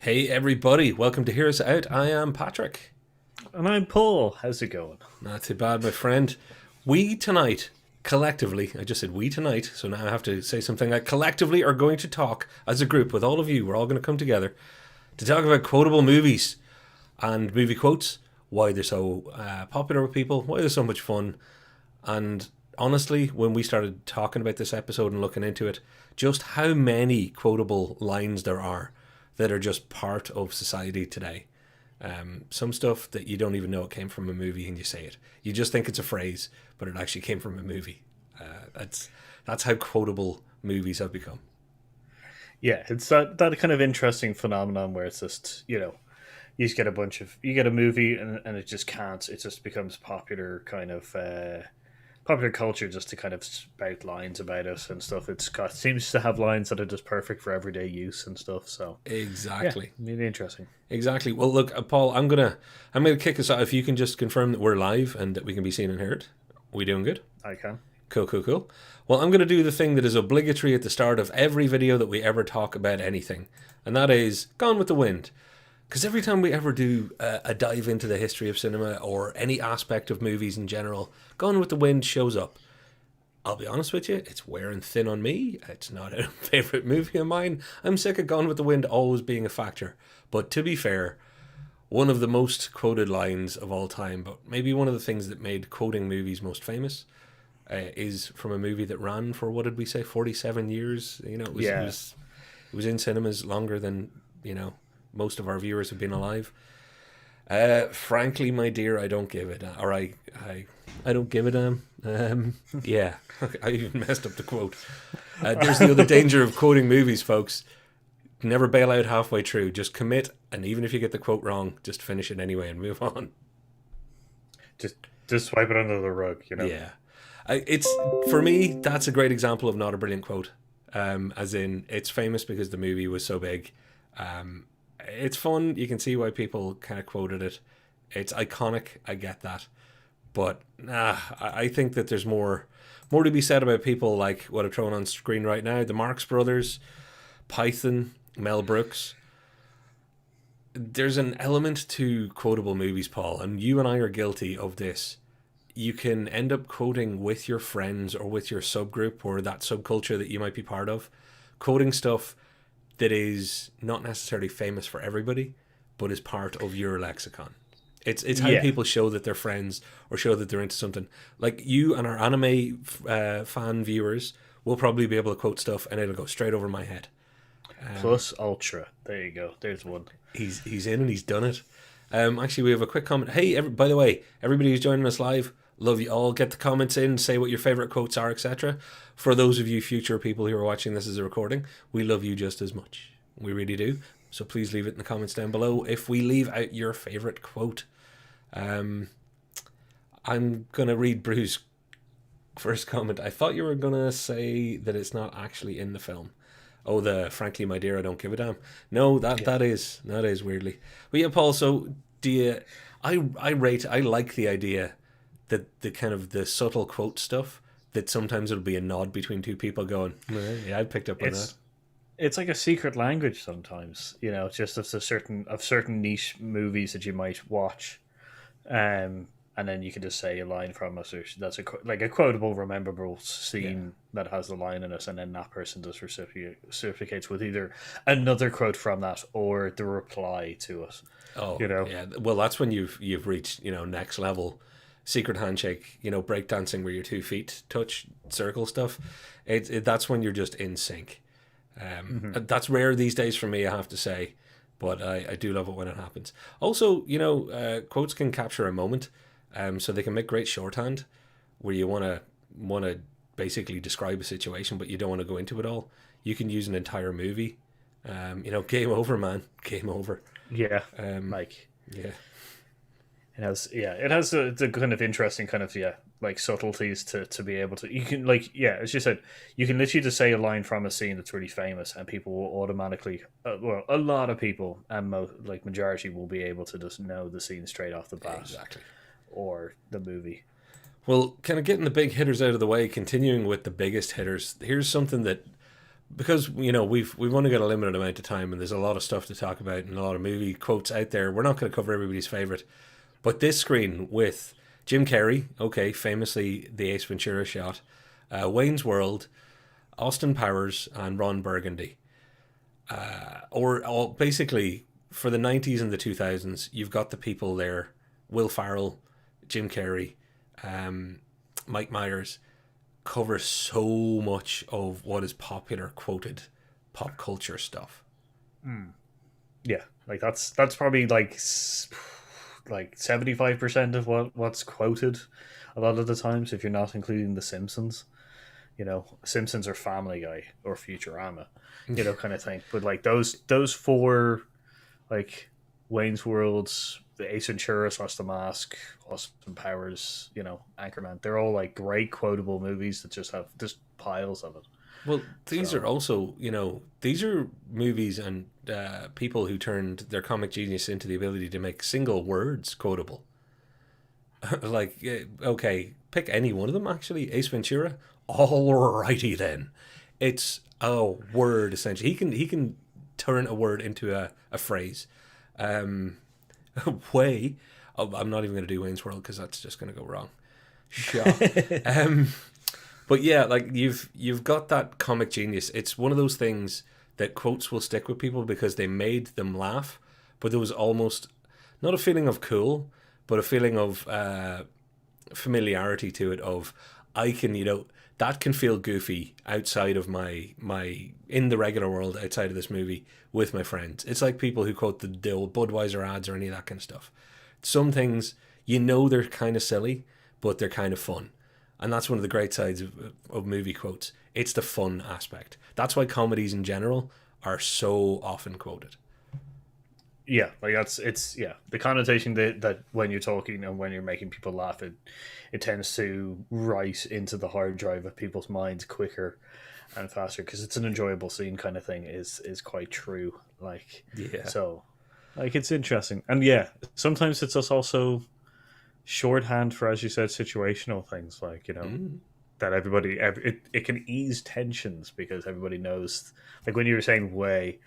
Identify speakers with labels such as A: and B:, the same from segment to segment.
A: Hey everybody, welcome to Hear Us Out. I am Patrick.
B: And I'm Paul. How's it going?
A: Not too bad, my friend. We tonight, collectively, I just said we tonight, so now I have to say something like collectively are going to talk as a group with all of you. We're all going to come together to talk about quotable movies and movie quotes, why they're so popular with people, why they're so much fun. And honestly, when we started talking about this episode and looking into it, just how many quotable lines there are that are just part of society today. Some stuff that you don't even know it came from a movie and you say it. You just think it's a phrase, but it actually came from a movie. That's how quotable movies have become.
B: Yeah, it's that kind of interesting phenomenon where it's just, you just get you get a movie and it just can't, it just becomes popular culture just to kind of spout lines about it and stuff. Seems to have lines that are just perfect for everyday use and stuff. So yeah,
A: Exactly.
B: really interesting.
A: Exactly. Well, look, Paul, I'm gonna kick us out. If you can just confirm that we're live and that we can be seen and heard, we doing good?
B: I can.
A: Cool, cool, cool. Well, I'm going to do the thing that is obligatory at the start of every video that we ever talk about anything, and that is Gone with the Wind. Because every time we ever do a dive into the history of cinema or any aspect of movies in general, Gone with the Wind shows up. I'll be honest with you, it's wearing thin on me. It's not a favourite movie of mine. I'm sick of Gone with the Wind always being a factor. But to be fair, one of the most quoted lines of all time, but maybe one of the things that made quoting movies most famous, is from a movie that ran for, what did we say, 47 years?
B: Yeah.
A: It was in cinemas longer than, most of our viewers have been alive. Frankly, my dear, I don't give it. Or I don't give a damn. Yeah, I even messed up the quote. There's the other danger of quoting movies, folks. Never bail out halfway through. Just commit, and even if you get the quote wrong, just finish it anyway and move on.
B: Just swipe it under the rug,
A: Yeah. It's for me. That's a great example of not a brilliant quote. As in, it's famous because the movie was so big. It's fun. You can see why people kind of quoted it. It's iconic. I get that, but I think that there's more to be said about people like what I've thrown on screen right now: the Marx Brothers, Python, Mel Brooks. There's an element to quotable movies, Paul, and you and I are guilty of this. You can end up quoting with your friends or with your subgroup or that subculture that you might be part of, quoting stuff that is not necessarily famous for everybody, but is part of your lexicon. It's how
B: Yeah.
A: people show that they're friends or show that they're into something. Like you and our anime fan viewers will probably be able to quote stuff and it'll go straight over my head.
B: Plus Ultra. There you go. There's one.
A: He's in and he's done it. Actually, we have a quick comment. Hey, by the way, everybody who's joining us live, love you all. Get the comments in, say what your favorite quotes are, etc. For those of you future people who are watching this as a recording, we love you just as much. We really do. So please leave it in the comments down below if we leave out your favorite quote. I'm gonna read Bruce's first comment. I thought you were gonna say that it's not actually in the film. Oh, the frankly, my dear, I don't give a damn. No, that is weirdly. But yeah, Paul. So do you? I like the idea that the kind of the subtle quote stuff that sometimes it'll be a nod between two people going, yeah, I picked up on that.
B: It's like a secret language sometimes, just of certain niche movies that you might watch, and then you can just say a line from us, or that's like a quotable, rememberable scene that has the line in it, and then that person just reciprocates with either another quote from that or the reply to it.
A: Oh,
B: You know,
A: yeah. Well, that's when you've reached next level secret handshake. Breakdancing where your 2 feet touch, circle stuff. That's when you're just in sync. That's rare these days for me, I have to say, but I do love it when it happens. Also, quotes can capture a moment, so they can make great shorthand where you want to basically describe a situation, but you don't want to go into it all. You can use an entire movie. Game over, man, game over.
B: yeah,
A: Um,
B: like
A: yeah,
B: it has the kind of interesting kind of like subtleties to be able to, you can, as you said, you can literally just say a line from a scene that's really famous and people will automatically, well, a lot of people and majority will be able to just know the scene straight off the bat,
A: exactly.
B: or the movie.
A: Well, kind of getting the big hitters out of the way, continuing with the biggest hitters. Here's something that because we've only got a limited amount of time, and there's a lot of stuff to talk about and a lot of movie quotes out there. We're not going to cover everybody's favorite, but this screen with Jim Carrey, okay, famously the Ace Ventura shot, Wayne's World, Austin Powers, and Ron Burgundy. Or basically, for the 90s and the 2000s, you've got the people there: Will Ferrell, Jim Carrey, Mike Myers, cover so much of what is popular quoted pop culture stuff.
B: Yeah, like that's probably like 75% of what's quoted a lot of the times, if you're not including the Simpsons. Simpsons or Family Guy or Futurama, kind of thing. But like those four, like Wayne's Worlds, the Ace Ventura, Lost the Mask, Austin Powers, Anchorman, they're all like great quotable movies that just have just piles of it.
A: Well, these are also, these are movies and people who turned their comic genius into the ability to make single words quotable. Like, okay, pick any one of them, actually. Ace Ventura, alrighty then. It's a word, essentially. He can turn a word into a phrase. Way. Oh, I'm not even going to do Wayne's World because that's just going to go wrong. Sure. But yeah, like you've got that comic genius. It's one of those things that quotes will stick with people because they made them laugh, but there was almost not a feeling of cool, but a feeling of familiarity to it. Of I can, that can feel goofy outside of my in the regular world outside of this movie with my friends. It's like people who quote the old Budweiser ads or any of that kind of stuff. Some things they're kind of silly, but they're kind of fun. And that's one of the great sides of movie quotes. It's the fun aspect. That's why comedies in general are so often quoted.
B: Yeah, like it's the connotation that when you're talking and when you're making people laugh, it tends to write into the hard drive of people's minds quicker and faster because it's an enjoyable scene kind of thing is quite true. Like,
A: yeah.
B: So like it's interesting. And yeah, sometimes it's also shorthand for, as you said, situational things like that everybody it can ease tensions because everybody knows, like when you were saying way,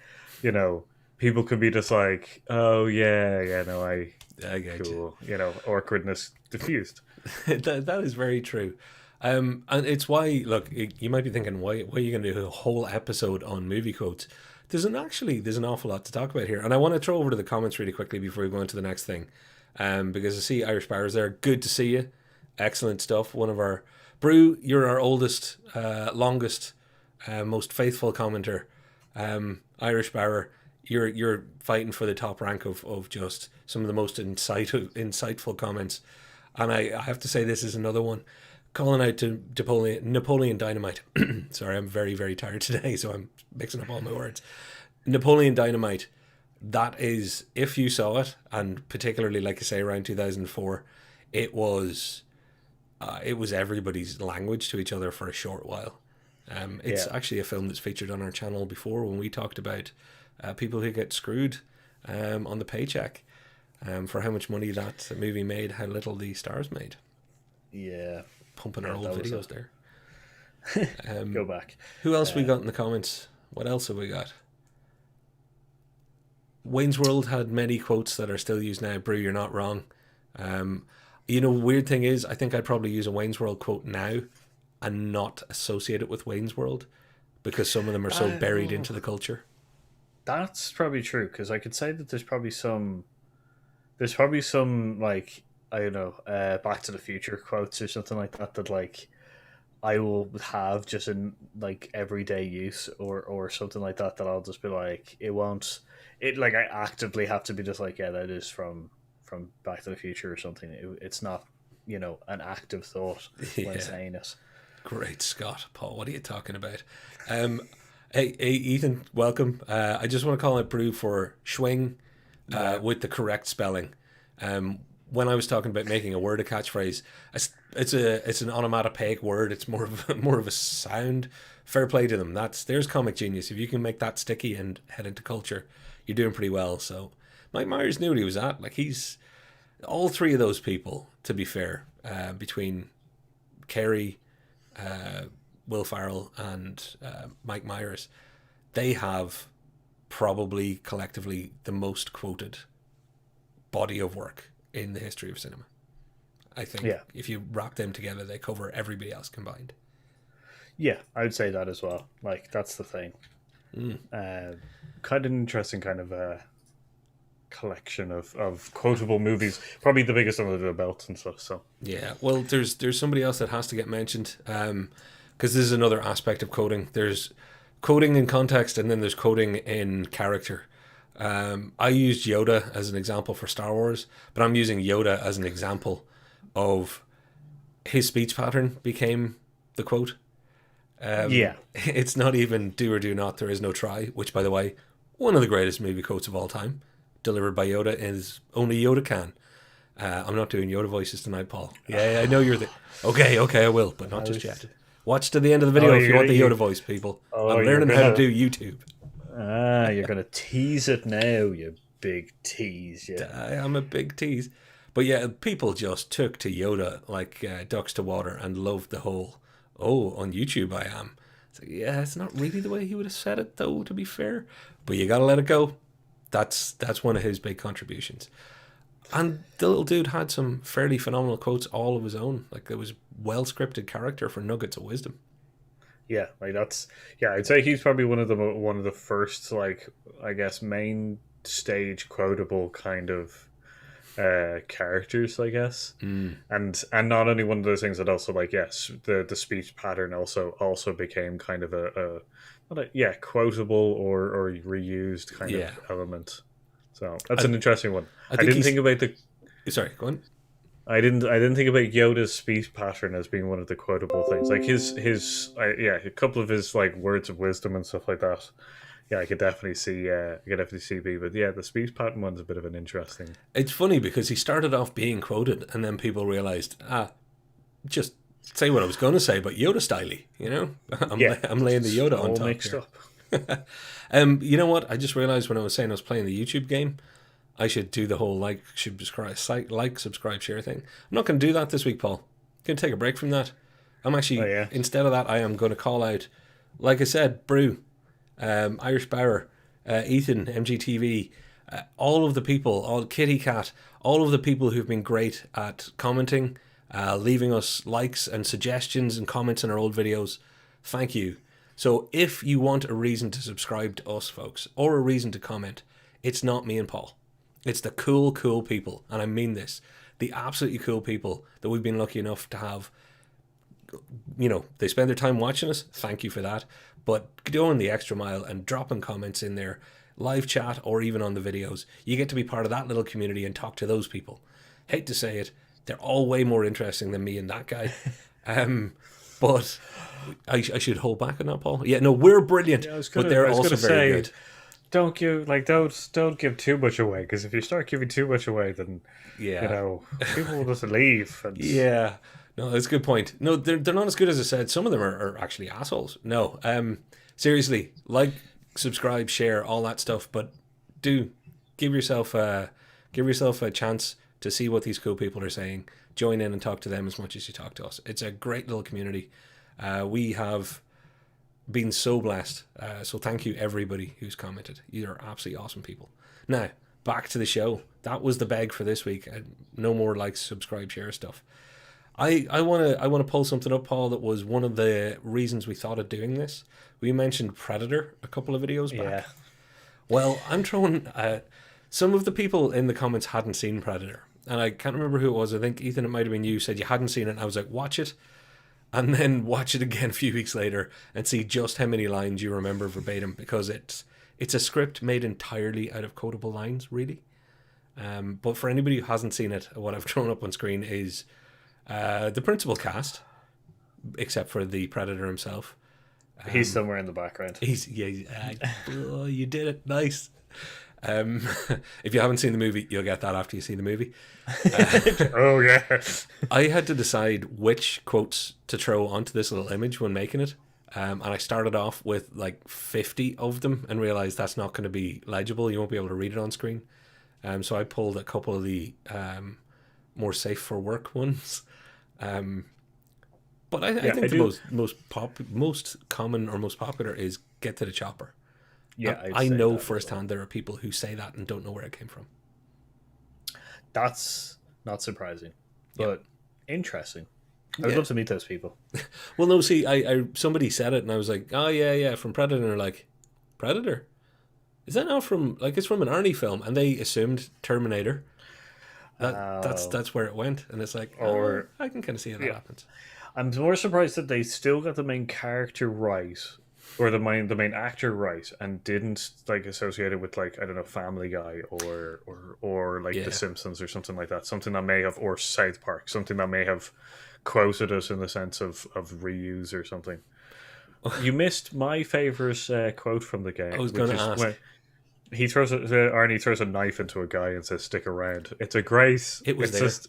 B: people could be just like, oh yeah no, I get cool you. Awkwardness diffused.
A: that is very true. And it's why, look, you might be thinking, why are you going to do a whole episode on movie quotes? There's an awful lot to talk about here, and I want to throw over to the comments really quickly before we go into the next thing. Because I see Irish Barrow's there. Good to see you. Excellent stuff. One of our Brew, you're our oldest, longest, most faithful commenter. Irish Barrow, you're fighting for the top rank of just some of the most insightful comments. And I have to say, this is another one. Calling out to Napoleon Dynamite. Sorry, I'm very, very tired today, so I'm mixing up all my words. Napoleon Dynamite. That is, if you saw it, and particularly, like I say, around 2004, it was everybody's language to each other for a short while. It's actually a film that's featured on our channel before when we talked about people who get screwed on the paycheck for how much money that movie made, how little the stars made.
B: Yeah.
A: Pumping our old videos there.
B: Go back.
A: Who else we got in the comments? What else have we got? Wayne's World had many quotes that are still used now. Brew, you're not wrong. Weird thing is, I think I'd probably use a Wayne's World quote now and not associate it with Wayne's World because some of them are so buried into the culture.
B: That's probably true, because I could say that there's probably some like, I don't know, Back to the Future quotes or something like that like I will have just in like everyday use or something like that I'll just be like, I actively have to be just like, yeah, that is from Back to the Future or something. It's not, an active thought when saying it.
A: Great Scott, Paul, what are you talking about? Hey, Ethan, welcome. I just want to call out Brew for Schwing with the correct spelling. When I was talking about making a word a catchphrase, it's an onomatopoeic word. It's more of a sound. Fair play to them. There's comic genius. If you can make that sticky and head into culture, you're doing pretty well. So Mike Myers knew what he was at. Like, he's all three of those people, to be fair, between Carrey, Will Ferrell and Mike Myers, they have probably collectively the most quoted body of work in the history of cinema. I think if you wrap them together, they cover everybody else combined.
B: Yeah, I would say that as well. Like, that's the thing. Kind of an interesting kind of collection of quotable movies. Probably the biggest under the belt and stuff. So
A: yeah, well, there's somebody else that has to get mentioned, because this is another aspect of quoting. There's quoting in context, and then there's quoting in character. I used Yoda as an example for Star Wars, but I'm using Yoda as an example of his speech pattern became the quote. It's not even do or do not, there is no try, which, by the way, one of the greatest movie quotes of all time, delivered by Yoda, is only Yoda can. I'm not doing Yoda voices tonight, Paul. Yeah, I know you're the... Okay, I will, but not just yet. Watch to the end of the video if you want the Yoda voice, people. I'm learning how to do YouTube.
B: You're going to tease it now, you big tease. Yeah.
A: I am a big tease. But yeah, people just took to Yoda like ducks to water and loved the whole, on YouTube I am. It's like, yeah, it's not really the way he would have said it, though, to be fair. But you got to let it go. That's one of his big contributions. And the little dude had some fairly phenomenal quotes all of his own. Like, it was well-scripted character for nuggets of wisdom.
B: Yeah, like that's... Yeah, I'd say he's probably one of the first, like, I guess, main stage quotable kind of characters, I guess. And not only one of those things that also, like, yes, the speech pattern also became kind of a quotable or reused kind of element. So that's an interesting one. I didn't think about the...
A: Sorry, go on.
B: I didn't think about Yoda's speech pattern as being one of the quotable things. Like a couple of his like words of wisdom and stuff like that. Yeah, I could definitely see B. But yeah, the speech pattern one's a bit of an interesting...
A: It's funny because he started off being quoted and then people realised, just say what I was going to say, but Yoda styley, you know? I'm laying the Yoda on top
B: mixed up.
A: You know what? I just realised when I was saying I was playing the YouTube game, I should do the whole subscribe, share thing. I'm not going to do that this week, Paul. I'm going to take a break from that. I'm actually, instead of that, I am going to call out, like I said, Brew, Irish Bauer, Ethan, MGTV, all of the people, all Kitty Cat, all of the people who've been great at commenting, leaving us likes and suggestions and comments in our old videos. Thank you. So if you want a reason to subscribe to us, folks, or a reason to comment, it's not me and Paul. It's the cool people, and I mean this, the absolutely cool people that we've been lucky enough to have. You know, they spend their time watching us. Thank you for that. But going the extra mile and dropping comments in there, live chat, or even on the videos, you get to be part of that little community and talk to those people. Hate to say it, they're all way more interesting than me and that guy. But I should hold back on that, Paul. Yeah, no, we're brilliant, but they're also very good.
B: Don't give too much away, because if you start giving too much away, then people will just leave.
A: Yeah, no, that's a good point. No, they're not as good as I said. Some of them are actually assholes. No, seriously, like, subscribe, share, all that stuff. But do give yourself a chance to see what these cool people are saying. Join in and talk to them as much as you talk to us. It's a great little community. We have been so blessed. So thank you everybody who's commented. You are absolutely awesome people. Now, back to the show. That was the beg for this week. No more like, subscribe, share stuff. I want to pull something up, Paul, that was one of the reasons we thought of doing this. We mentioned Predator a couple of videos back. Yeah. Well, I'm throwing... some of the people in the comments hadn't seen Predator. And I can't remember who it was. I think, Ethan, it might have been you, said you hadn't seen it. And I was like, watch it. And then watch it again a few weeks later and see just how many lines you remember verbatim. Because it's a script made entirely out of quotable lines, really. But for anybody who hasn't seen it, what I've thrown up on screen is the principal cast, except for the Predator himself.
B: He's somewhere in the background.
A: You did it. Nice. If you haven't seen the movie, you'll get that after you see the movie.
B: Oh yeah.
A: I had to decide which quotes to throw onto this little image when making it, and I started off with like 50 of them and realized that's not going to be legible. You won't be able to read it on screen. So I pulled a couple of the more safe for work ones. But I think the most common or most popular is "get to the chopper."
B: Yeah,
A: I know firsthand there are people who say that and don't know where it came from.
B: That's not surprising, but interesting. I would
A: Yeah.
B: love to meet those people.
A: Well, no, see, I somebody said it and I was like, oh yeah, from Predator. And they're like, Predator? Is that not from like it's from an Arnie film? And they assumed Terminator. That's where it went, and it's like,
B: Or
A: I can kind of see how that happens.
B: I'm more surprised that they still got the main character right, or the main actor right, and didn't like associate it with like I don't know Family Guy or like The Simpsons or something like that. Something that may have or South Park, something that may have quoted us in the sense of reuse or something. You missed my favorite quote from the game.
A: I was going to ask.
B: When Arnie throws a knife into a guy and says, "Stick around." It's a great.
A: It was
B: it's
A: there.
B: Just,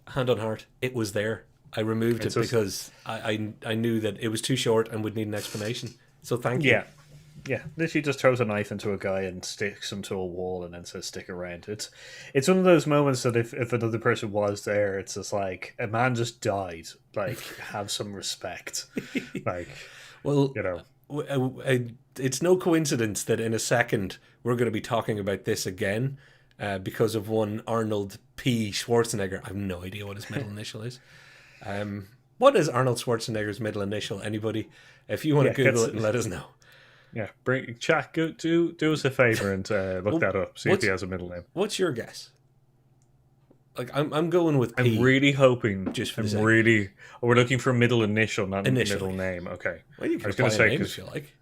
A: hand on heart, it was there. I removed it because I knew that it was too short and would need an explanation. So thank you.
B: Yeah. Literally just throws a knife into a guy and sticks him to a wall and then says, "Stick around." It's one of those moments that if another person was there, it's just like a man just died. Like, have some respect. Like,
A: well,
B: you know.
A: It's no coincidence that in a second we're going to be talking about this again because of one Arnold P. Schwarzenegger. I have no idea what his middle initial is. What is Arnold Schwarzenegger's middle initial? Anybody? If you want to Google it and let us know.
B: Yeah, do us a favor and look that up. See if he has a middle name.
A: What's your guess? Like I'm going with P.
B: I'm really hoping.
A: Just for
B: we're looking for middle initial, not
A: Initial.
B: middle name. Okay.
A: Well, you can apply a name if you like.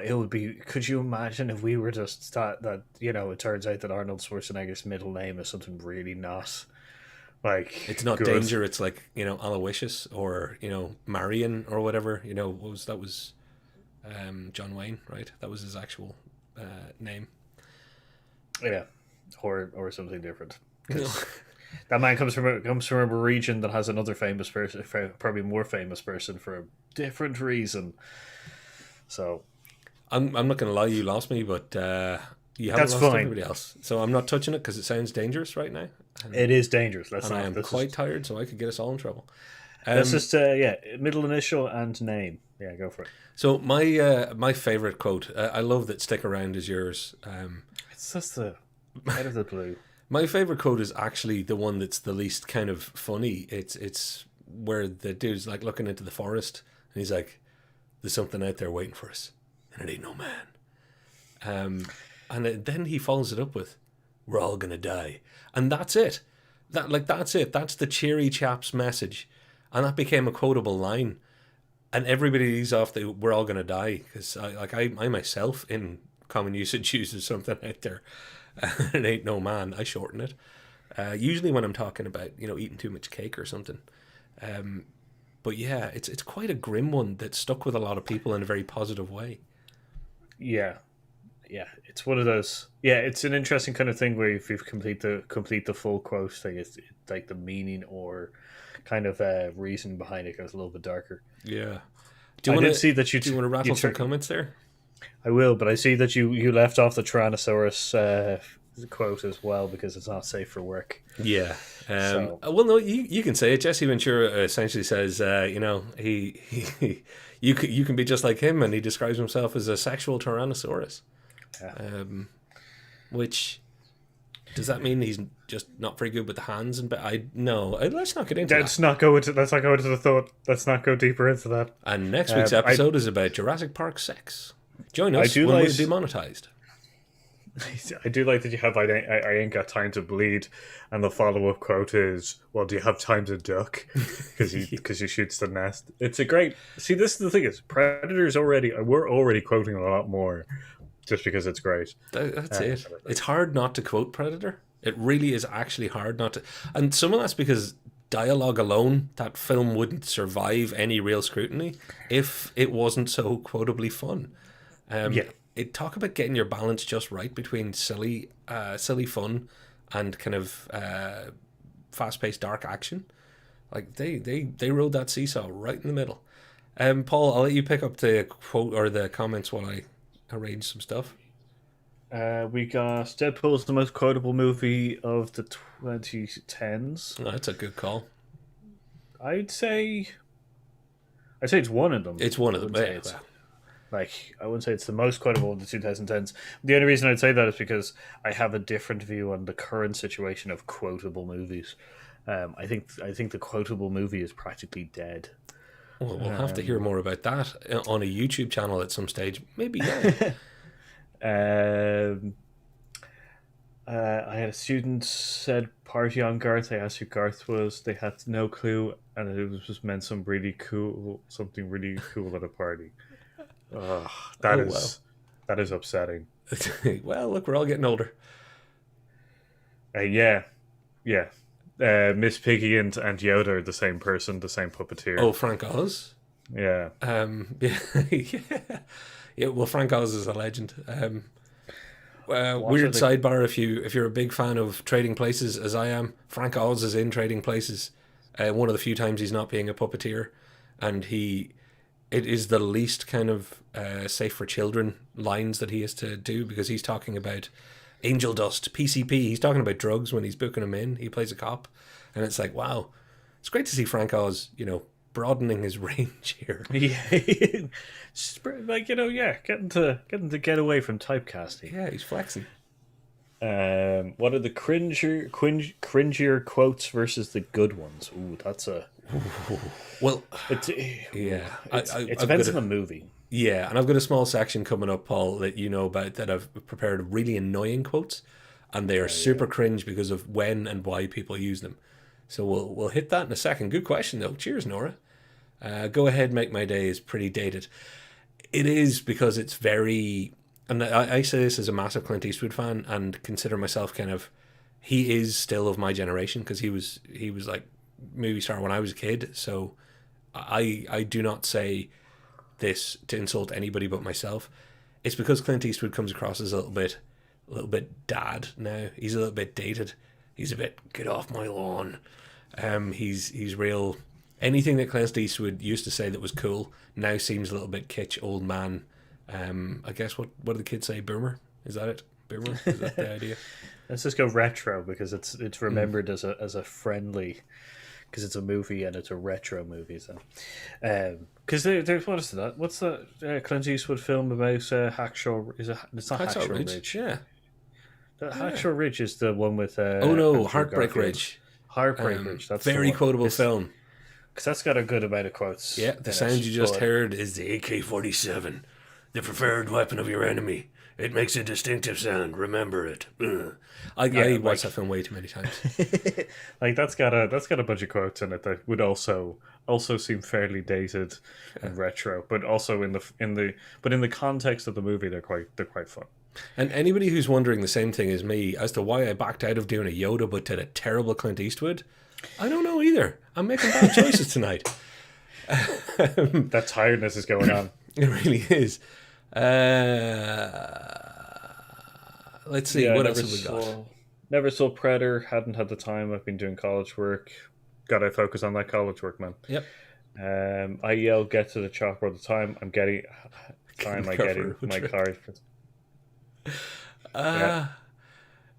B: It would be. Could you imagine if we were just that it turns out that Arnold Schwarzenegger's middle name is something really not like
A: it's not
B: good.
A: Danger. It's like Aloysius or Marion or whatever. That was John Wayne, right? That was his actual name.
B: Yeah, or something different. That man comes from a region that has another famous person, probably more famous person for a different reason. So,
A: I'm not going to lie, you lost me, but you haven't lost everybody else. So I'm not touching it because it sounds dangerous right now.
B: It is dangerous.
A: I am quite tired, so I could get us all in trouble.
B: Let's just middle initial and name. Yeah, go for it.
A: So my favorite quote. I love that "Stick around" is yours.
B: It's just the out of the blue.
A: My favorite quote is actually the one that's the least kind of funny. It's where the dude's like looking into the forest and he's like, "There's something out there waiting for us, and it ain't no man." Then he follows it up with, "We're all gonna die," and that's it. That's it. That's the cheery chap's message, and that became a quotable line. And everybody's off the "we're all gonna die" because I myself in common usage uses something out there. It ain't no man. I shorten it. Usually when I'm talking about eating too much cake or something. But yeah, it's quite a grim one that stuck with a lot of people in a very positive way.
B: Yeah, it's one of those. Yeah, it's an interesting kind of thing where if you complete the full quote thing, it's like the meaning or kind of reason behind it goes a little bit darker.
A: Yeah.
B: Do you want
A: to rattle some comments there?
B: I will, but I see that you left off the Tyrannosaurus quote as well because it's not safe for work.
A: Yeah. Well, no, you can say it. Jesse Ventura essentially says, you can be just like him, and he describes himself as a sexual Tyrannosaurus. Yeah. Which does that mean he's just not very good with the hands? Let's not get into that.
B: Let's not go into the thought. Let's not go deeper into that.
A: And next week's episode is about Jurassic Park sex. Join us when we're demonetized.
B: I do like that you have I ain't got time to bleed, and the follow-up quote is, "Well, do you have time to duck?" Because he shoots the nest. It's a great. See, this is the thing is we're already quoting a lot more, just because it's great.
A: That's it. It's hard not to quote Predator. It really is actually hard not to, and some of that's because dialogue alone, that film wouldn't survive any real scrutiny if it wasn't so quotably fun. Talk about getting your balance just right between silly fun and kind of fast-paced dark action. Like they rode that seesaw right in the middle. Paul, I'll let you pick up the quote or the comments while I arrange some stuff.
B: We got Deadpool's the most quotable movie of the 2010s.
A: Oh, that's a good call.
B: I'd say I'd say it's one of them.
A: It's one of them.
B: I wouldn't say it's the most quotable of the 2010s. The only reason I'd say that is because I have a different view on the current situation of quotable movies. I think the quotable movie is practically dead.
A: Well, we'll have to hear more about that on a YouTube channel at some stage. Maybe, yeah.
B: I had a student said party on Garth. I asked who Garth was. They had no clue, and it was just meant something really cool at a party. That is upsetting.
A: Well, look, we're all getting older.
B: Yeah. Miss Piggy and Yoda are the same person, the same puppeteer.
A: Oh, Frank Oz.
B: Yeah.
A: Yeah. Well, Frank Oz is a legend. Weird sidebar: if you're a big fan of Trading Places, as I am, Frank Oz is in Trading Places. One of the few times he's not being a puppeteer, and it is the least kind of safe for children lines that he has to do, because he's talking about angel dust, PCP. He's talking about drugs when he's booking him in. He plays a cop, and it's like, wow, it's great to see Frank Oz, broadening his range here.
B: Yeah, getting to get away from typecasting.
A: Yeah, he's flexing.
B: What are the cringier quotes versus the good ones? Ooh, that's a.
A: Well,
B: it depends on the movie.
A: Yeah, and I've got a small section coming up, Paul, that you know about, that I've prepared really annoying quotes, and they are super cringe because of when and why people use them. So we'll hit that in a second. Good question, though. Cheers, Nora. Go ahead, make my day is pretty dated. It is, because it's very... And I say this as a massive Clint Eastwood fan, and consider myself he is still of my generation, because he was like movie star when I was a kid. So I do not say this to insult anybody but myself. It's because Clint Eastwood comes across as a little bit dad now. He's a little bit dated. He's a bit get off my lawn. He's real. Anything that Clint Eastwood used to say that was cool now seems a little bit kitsch, old man. I guess what do the kids say? Boomer? Is that it? Boomer? Is that the idea?
B: Let's just go retro, because it's remembered as a friendly, because it's a movie and it's a retro movie. So, because there's what is that? What's that Clint Eastwood film about Hacksaw? It's not Hacksaw Ridge?
A: Yeah.
B: Hacksaw Ridge is the one with.
A: Heartbreak Ridge.
B: Heartbreak Ridge. That's
A: very quotable film.
B: Because that's got a good amount of quotes.
A: Yeah, the sound you just heard is the AK-47, the preferred weapon of your enemy. It makes a distinctive sound. Remember it. I watched that film way too many times.
B: That's got a bunch of quotes in it that would also seem fairly dated and retro, but also in the context of the movie they're quite fun.
A: And anybody who's wondering the same thing as me as to why I backed out of doing a Yoda but did a terrible Clint Eastwood, I don't know either. I'm making bad choices tonight.
B: That tiredness is going on.
A: It really is. Let's see, what else have we got?
B: Never saw Predator. Hadn't had the time. I've been doing college work. Got to focus on that college work, man.
A: Yep.
B: I yell, "Get to the chopper" all the time. I'm getting my card.
A: But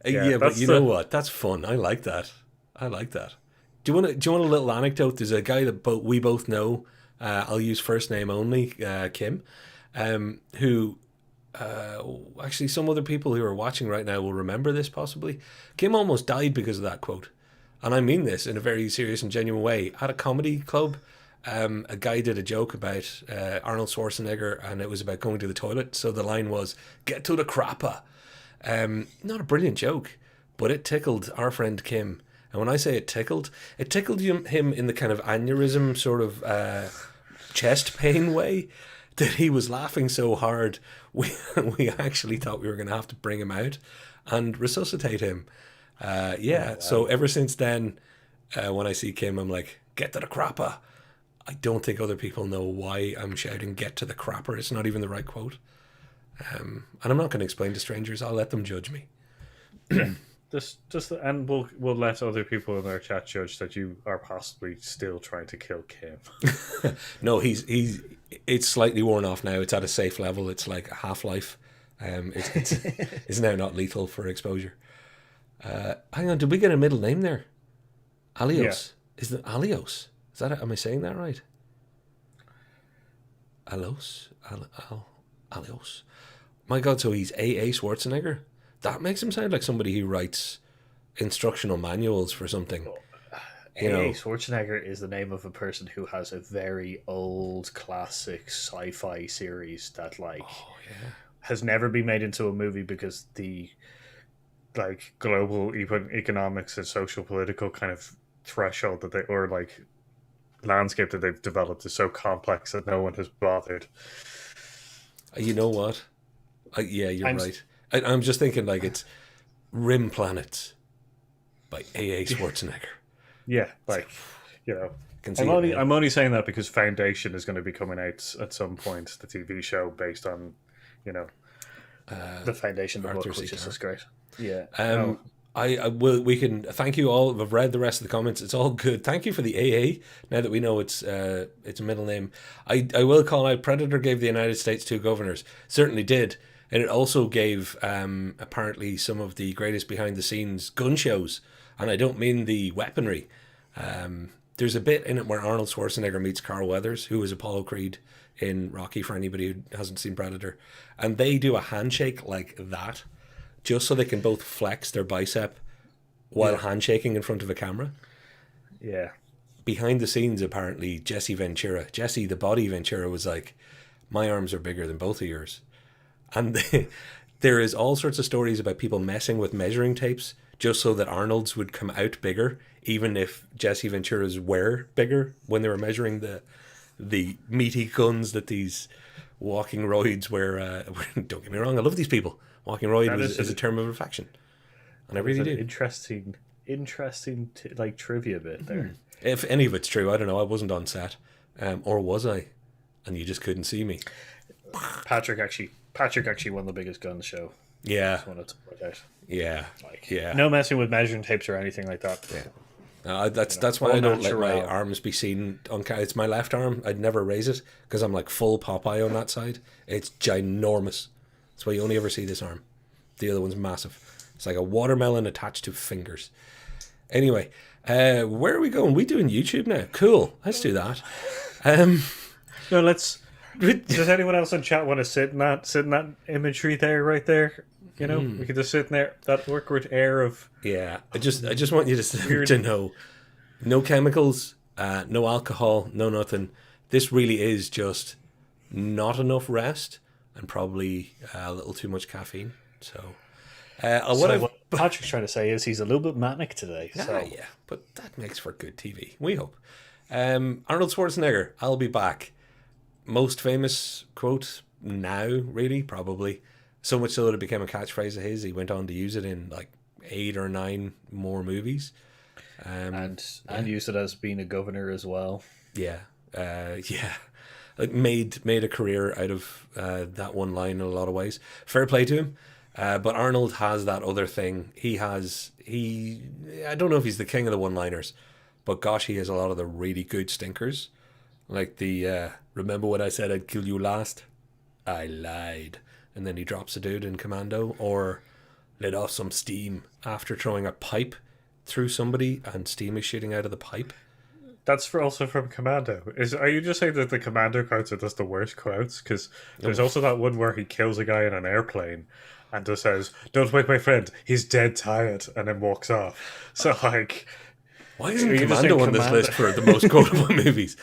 A: you know what? That's fun. I like that. Do you want a little anecdote? There's a guy that we both know. I'll use first name only, Kim, who actually some other people who are watching right now will remember this possibly. Kim almost died because of that quote. And I mean this in a very serious and genuine way. At a comedy club, a guy did a joke about Arnold Schwarzenegger, and it was about going to the toilet. So the line was, "Get to the crapper." Not a brilliant joke, but it tickled our friend Kim. And when I say it tickled him in the kind of aneurysm sort of chest pain way that he was laughing so hard we actually thought we were going to have to bring him out and resuscitate him. So ever since then, when I see Kim, I'm like, "Get to the crapper." I don't think other people know why I'm shouting "get to the crapper." It's not even the right quote. And I'm not going to explain to strangers. I'll let them judge me.
B: And we'll let other people in our chat judge that you are possibly still trying to kill Kim.
A: No, it's slightly worn off now. It's at a safe level. It's like a half-life. It's now not lethal for exposure. Hang on, did we get a middle name there? Alios. Yeah. Is it Alios? Is that it? Am I saying that right? Alios. My God, so he's A.A. Schwarzenegger? That makes him sound like somebody who writes instructional manuals for something.
B: A.A. Schwarzenegger is the name of a person who has a very old classic sci-fi series that has never been made into a movie because the global economics and social political kind of threshold that landscape that they've developed is so complex that no one has bothered.
A: You know what? Yeah, you're right. I'm just thinking it's Rim Planets by A.A. Schwarzenegger.
B: Yeah, I'm only saying that because Foundation is going to be coming out at some point, the TV show based on, the Foundation, the book, which is just great. Yeah.
A: I will. We can thank you all. I've read the rest of the comments. It's all good. Thank you for the AA. Now that we know it's a middle name, I will call out. Predator gave the United States 2 governors. Certainly did, and it also gave apparently some of the greatest behind the scenes gun shows. And I don't mean the weaponry. There's a bit in it where Arnold Schwarzenegger meets Carl Weathers, who was Apollo Creed in Rocky, for anybody who hasn't seen Predator, and they do a handshake like that, just so they can both flex their bicep while handshaking in front of a camera.
B: Yeah.
A: Behind the scenes, apparently, Jesse the body Ventura, was like, my arms are bigger than both of yours. And there is all sorts of stories about people messing with measuring tapes just so that Arnold's would come out bigger, even if Jesse Ventura's were bigger when they were measuring the meaty guns that these walking roids were. Don't get me wrong, I love these people. Walking roid is a term of affection, and I really do.
B: Interesting trivia bit there.
A: If any of it's true, I don't know. I wasn't on set, or was I? And you just couldn't see me.
B: Patrick actually won the biggest gun show.
A: Yeah,
B: just wanted to point out.
A: Yeah,
B: no messing with measuring tapes or anything like that.
A: Yeah. That's why I don't let my arms be seen on camera. It's my left arm. I'd never raise it because I'm like full Popeye on that side. It's ginormous. That's why you only ever see this arm. The other one's massive. It's like a watermelon attached to fingers. Anyway, where are we going? We doing YouTube now? Cool. Let's do that.
B: No, let's. Does anyone else in chat want to sit in that imagery there, right there? We could just sit in there. That awkward air of.
A: Yeah, I just want you to know, no chemicals, no alcohol, no nothing. This really is just not enough rest and probably a little too much caffeine. So,
B: what Patrick's trying to say is he's a little bit manic today. So.
A: Yeah, but that makes for good TV. We hope. Arnold Schwarzenegger, I'll be back. Most famous quote now, really, probably. So much so that it became a catchphrase of his. He went on to use it in 8 or 9 more movies.
B: And used it as being a governor as well.
A: Yeah. Made a career out of that one line in a lot of ways. Fair play to him. But Arnold has that other thing. I don't know if he's the king of the one-liners, but gosh, he has a lot of the really good stinkers. Like the, remember when I said I'd kill you last? I lied. And then he drops a dude in Commando, or let off some steam after throwing a pipe through somebody and steam is shooting out of the pipe.
B: That's also from Commando. Are you just saying that the Commando quotes are just the worst quotes? Because there's also that one where he kills a guy in an airplane and just says, "Don't wake my friend, he's dead tired," and then walks off. So
A: why isn't Commando on this list for the most quotable movies?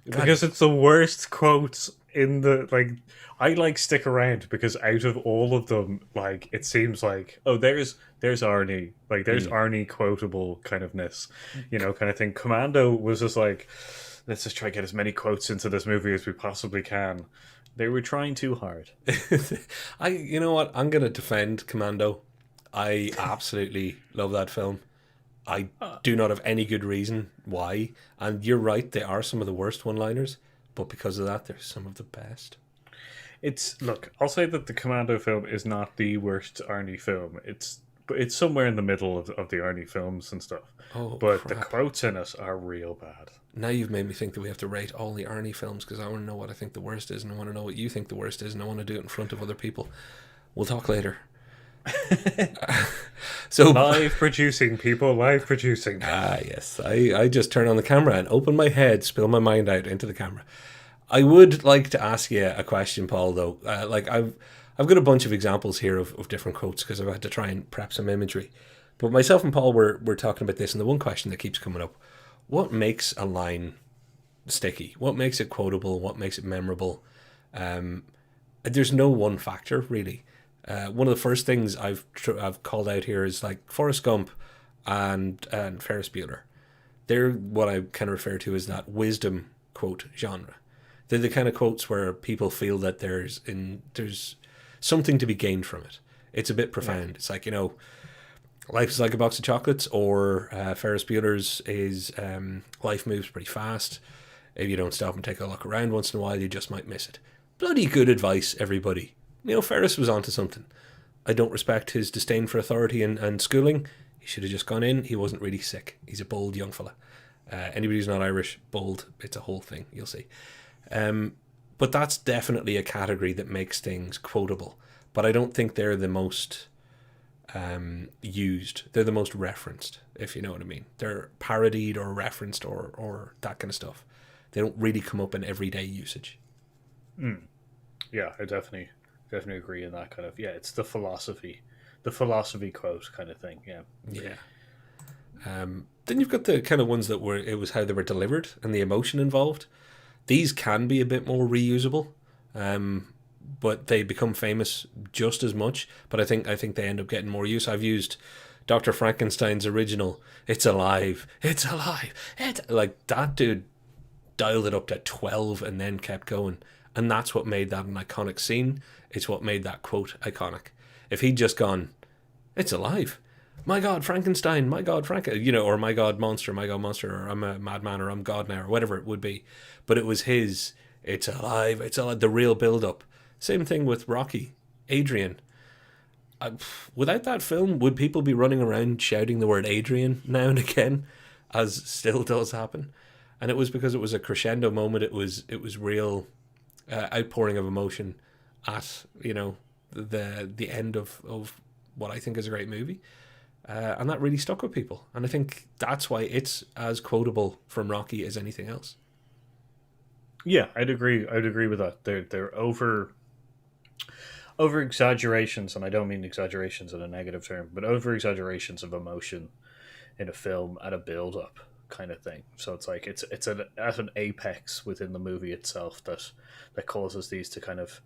B: God. Because it's the worst quotes in the I stick around because out of all of them, it seems like, oh, there's Arnie, there's Arnie quotable kind ofness, kind of thing. Commando was just let's just try to get as many quotes into this movie as we possibly can. They were trying too hard.
A: You know what? I'm gonna defend Commando. I absolutely love that film. I do not have any good reason why. And you're right, they are some of the worst one-liners, but because of that, they're some of the best.
B: I'll say that the Commando film is not the worst Arnie film. It's somewhere in the middle of the Arnie films and stuff. But crap. The quotes in it are real bad.
A: Now you've made me think that we have to rate all the Arnie films because I want to know what I think the worst is, and I want to know what you think the worst is, and I want to do it in front of other people. We'll talk later. So
B: live producing.
A: Yes, I just turn on the camera and open my head, spill my mind out into the camera. I would like to ask you a question, Paul. Though, like I've got a bunch of examples here of different quotes because I've had to try and prep some imagery. But myself and Paul were talking about this, and the one question that keeps coming up: what makes a line sticky? What makes it quotable? What makes it memorable? There's no one factor really. One of the first things I've called out here is like Forrest Gump and Ferris Bueller. They're what I kind of refer to as that wisdom quote genre. They're the kind of quotes where people feel that there's something to be gained from it. It's a bit profound. Yeah. It's like, life is like a box of chocolates, or Ferris Bueller's is life moves pretty fast. If you don't stop and take a look around once in a while, you just might miss it. Bloody good advice, everybody. Ferris was onto something. I don't respect his disdain for authority and schooling. He should have just gone in. He wasn't really sick. He's a bold young fella. Anybody who's not Irish, bold, it's a whole thing. You'll see. But that's definitely a category that makes things quotable. But I don't think they're the most used. They're the most referenced, if you know what I mean. They're parodied or referenced or that kind of stuff. They don't really come up in everyday usage.
B: Yeah, I definitely agree in that kind of, it's the philosophy quote kind of thing.
A: Yeah. Then you've got the kind of ones that it was how they were delivered and the emotion involved. These can be a bit more reusable, but they become famous just as much. But I think they end up getting more use. I've used Dr. Frankenstein's original, "It's alive, it's alive." Like that dude dialed it up to 12 and then kept going. And that's what made that an iconic scene. It's what made that quote iconic. If he'd just gone, "It's alive. My God, Frankenstein. My God, or my God, monster, or I'm a madman, or I'm God now," or whatever it would be. But it was his, "It's alive, it's alive," the real build-up. Same thing with Rocky, Adrian. Without that film, would people be running around shouting the word Adrian now and again, as still does happen? And it was because it was a crescendo moment. It was real outpouring of emotion at the end of what I think is a great movie, and that really stuck with people. And I think that's why it's as quotable from Rocky as anything else.
B: Yeah, I'd agree with that. They're over exaggerations, and I don't mean exaggerations in a negative term, but over exaggerations of emotion in a film at a build up kind of thing. So it's like it's at an apex within the movie itself that causes these to kind of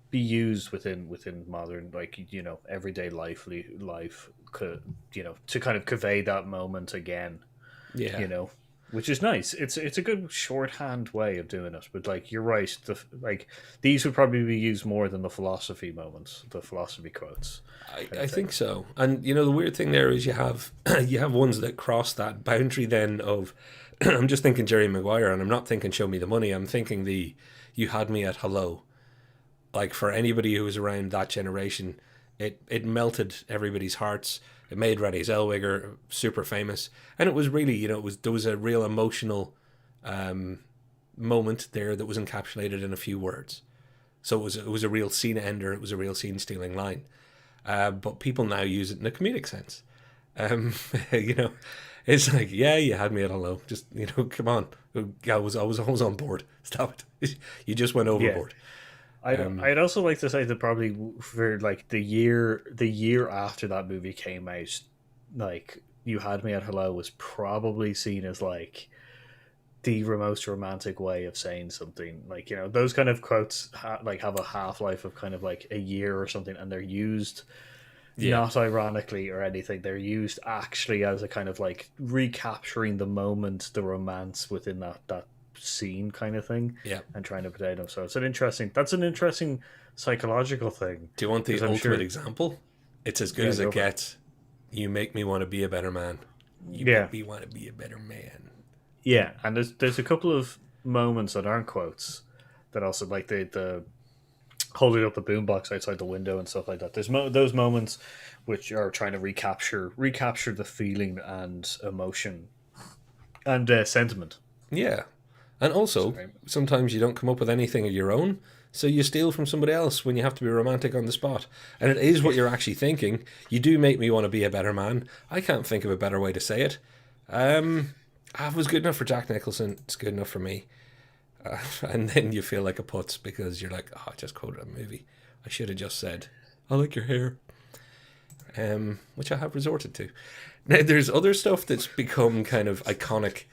B: be used within modern, everyday life to kind of convey that moment again.
A: Yeah.
B: Which is nice. It's a good shorthand way of doing it. But you're right. These would probably be used more than the philosophy moments, the philosophy quotes.
A: I think so. And the weird thing there is you have ones that cross that boundary then of I'm just thinking Jerry Maguire, and I'm not thinking Show Me the Money. I'm thinking the "You Had Me at Hello." Like, for anybody who was around that generation, it melted everybody's hearts. It made Renée Zellweger super famous, and it was really, there was a real emotional moment there that was encapsulated in a few words. So it was a real scene ender. It was a real scene stealing line. But people now use it in a comedic sense. It's like, yeah, you had me at hello. Just come on. I was on board. Stop it. You just went overboard.
B: Yeah. I'd also like to say that probably for the year after that movie came out, "You Had Me at Hello" was probably seen as the most romantic way of saying something. Those kind of quotes have a half-life of kind of a year or something, and they're used not ironically or anything. They're used actually as a kind of recapturing the moment, the romance within that scene kind of thing, and trying to portray them. So that's an interesting psychological thing.
A: Do you want the ultimate example? It's as good as it gets. "You make me want to be a better man. You make me want to be a better man."
B: Yeah, and there's a couple of moments that aren't quotes that also the holding up the boombox outside the window and stuff like that. There's those moments which are trying to recapture the feeling and emotion and sentiment.
A: Yeah. And also, sometimes you don't come up with anything of your own, so you steal from somebody else when you have to be romantic on the spot. And it is what you're actually thinking. "You do make me want to be a better man." I can't think of a better way to say it. It was good enough for Jack Nicholson. It's good enough for me. And then you feel like a putz because you're like, oh, I just quoted a movie. I should have just said, I like your hair. Which I have resorted to. Now, there's other stuff that's become kind of iconic,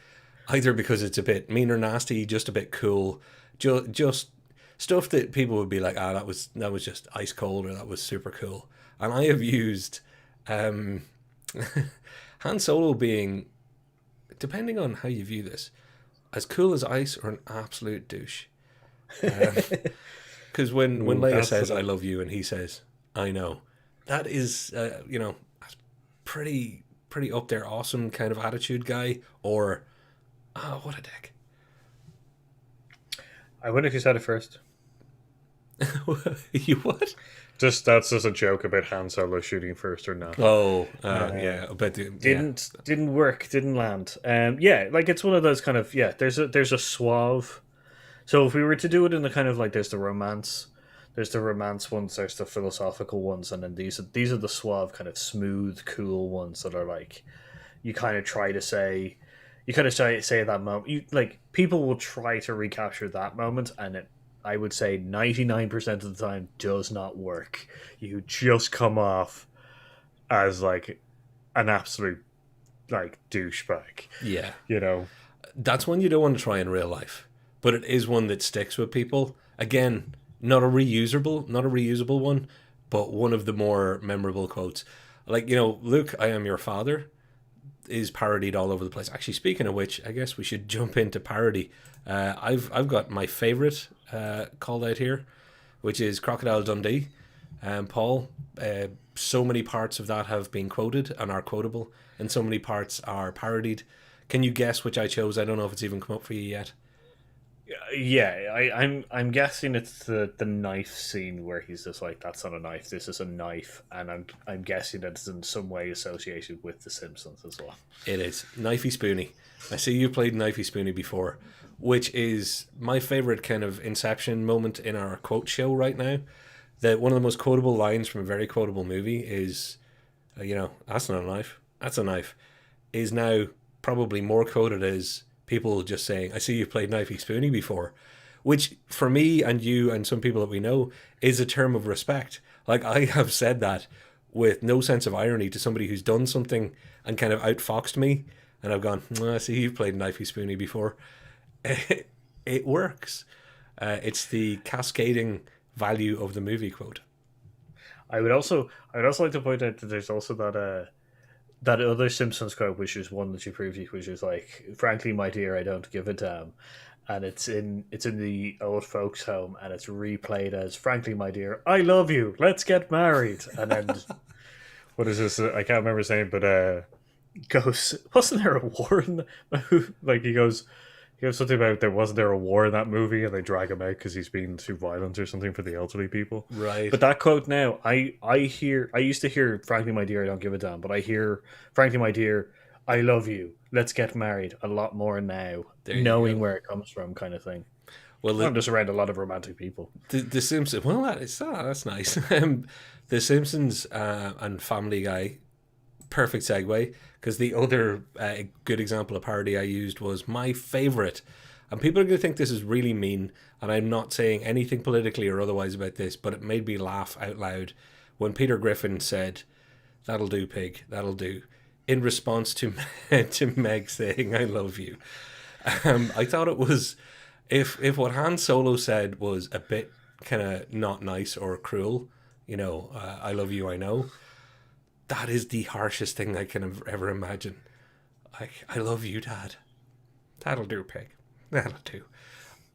A: either because it's a bit mean or nasty, just a bit cool, just stuff that people would be like, that was just ice cold, or that was super cool. And I have used Han Solo being, depending on how you view this, as cool as ice or an absolute douche. Because when Leia says "I love you" and he says "I know," that is that's pretty up there, awesome kind of attitude guy, or what a dick.
B: I wonder if you said it first.
A: You what?
B: That's just a joke about Han Solo shooting first or not.
A: Oh, yeah, but
B: didn't work, didn't land. Yeah, like it's one of those kind of There's a suave. So if we were to do it in the kind of like there's the romance ones, there's the philosophical ones, and then these are the suave kind of smooth, cool ones that are like you kind of try to say at that moment. You like people will try to recapture that moment, and it. I would say 99% of the time does not work. You just come off as like an absolute like douchebag.
A: Yeah.
B: That's
A: one you don't want to try in real life, but it is one that sticks with people. Again, not a reusable one, but one of the more memorable quotes. Like, Luke, I am your father is parodied all over the place. Actually, speaking of which, I guess we should jump into parody. I've got my favorite called out here, which is Crocodile Dundee. Paul, so many parts of that have been quoted and are quotable, and so many parts are parodied. Can you guess which I chose? I don't know if it's even come up for you yet.
B: Yeah, I'm guessing it's the knife scene where he's just like, "That's not a knife. This is a knife," and I'm guessing that it's in some way associated with The Simpsons as well.
A: It is Knifey Spoony. I see you played Knifey Spoony before, which is my favorite kind of Inception moment in our quote show right now. That one of the most quotable lines from a very quotable movie is, "That's not a knife. That's a knife," is now probably more quoted as people just saying, "I see you've played Knifey Spoony before," which for me and you and some people that we know is a term of respect. Like, I have said that with no sense of irony to somebody who's done something and kind of outfoxed me, and I've gone, "I see you've played Knifey Spoony before." It works. It's the cascading value of the movie quote.
B: I would also like to point out that there's also that other Simpsons quote, which is one that you previously, which is like, "Frankly, my dear, I don't give a damn," and it's in the old folks' home, and it's replayed as, "Frankly, my dear, I love you. Let's get married." And then what is this? I can't remember saying, but goes, "Wasn't there a war in the like?" He goes something about wasn't there a war in that movie, and they drag him out because he's being too violent or something for the elderly people.
A: Right.
B: But that quote now, I used to hear, "Frankly, my dear, I don't give a damn," but I hear, "Frankly, my dear, I love you. Let's get married," a lot more now, knowing where it comes from, kind of thing. Well, I'm just around a lot of romantic people.
A: The Simpsons. Well, that's nice. The Simpsons and Family Guy. Perfect segue, because the other good example of parody I used was my favorite, and people are going to think this is really mean, and I'm not saying anything politically or otherwise about this, but it made me laugh out loud when Peter Griffin said, "That'll do, pig, that'll do," in response to Meg saying, "I love you." I thought it was, if what Han Solo said was a bit kind of not nice or cruel, "I love you, I know," that is the harshest thing I can ever imagine. Like, "I love you, Dad. That'll do, pig. That'll do."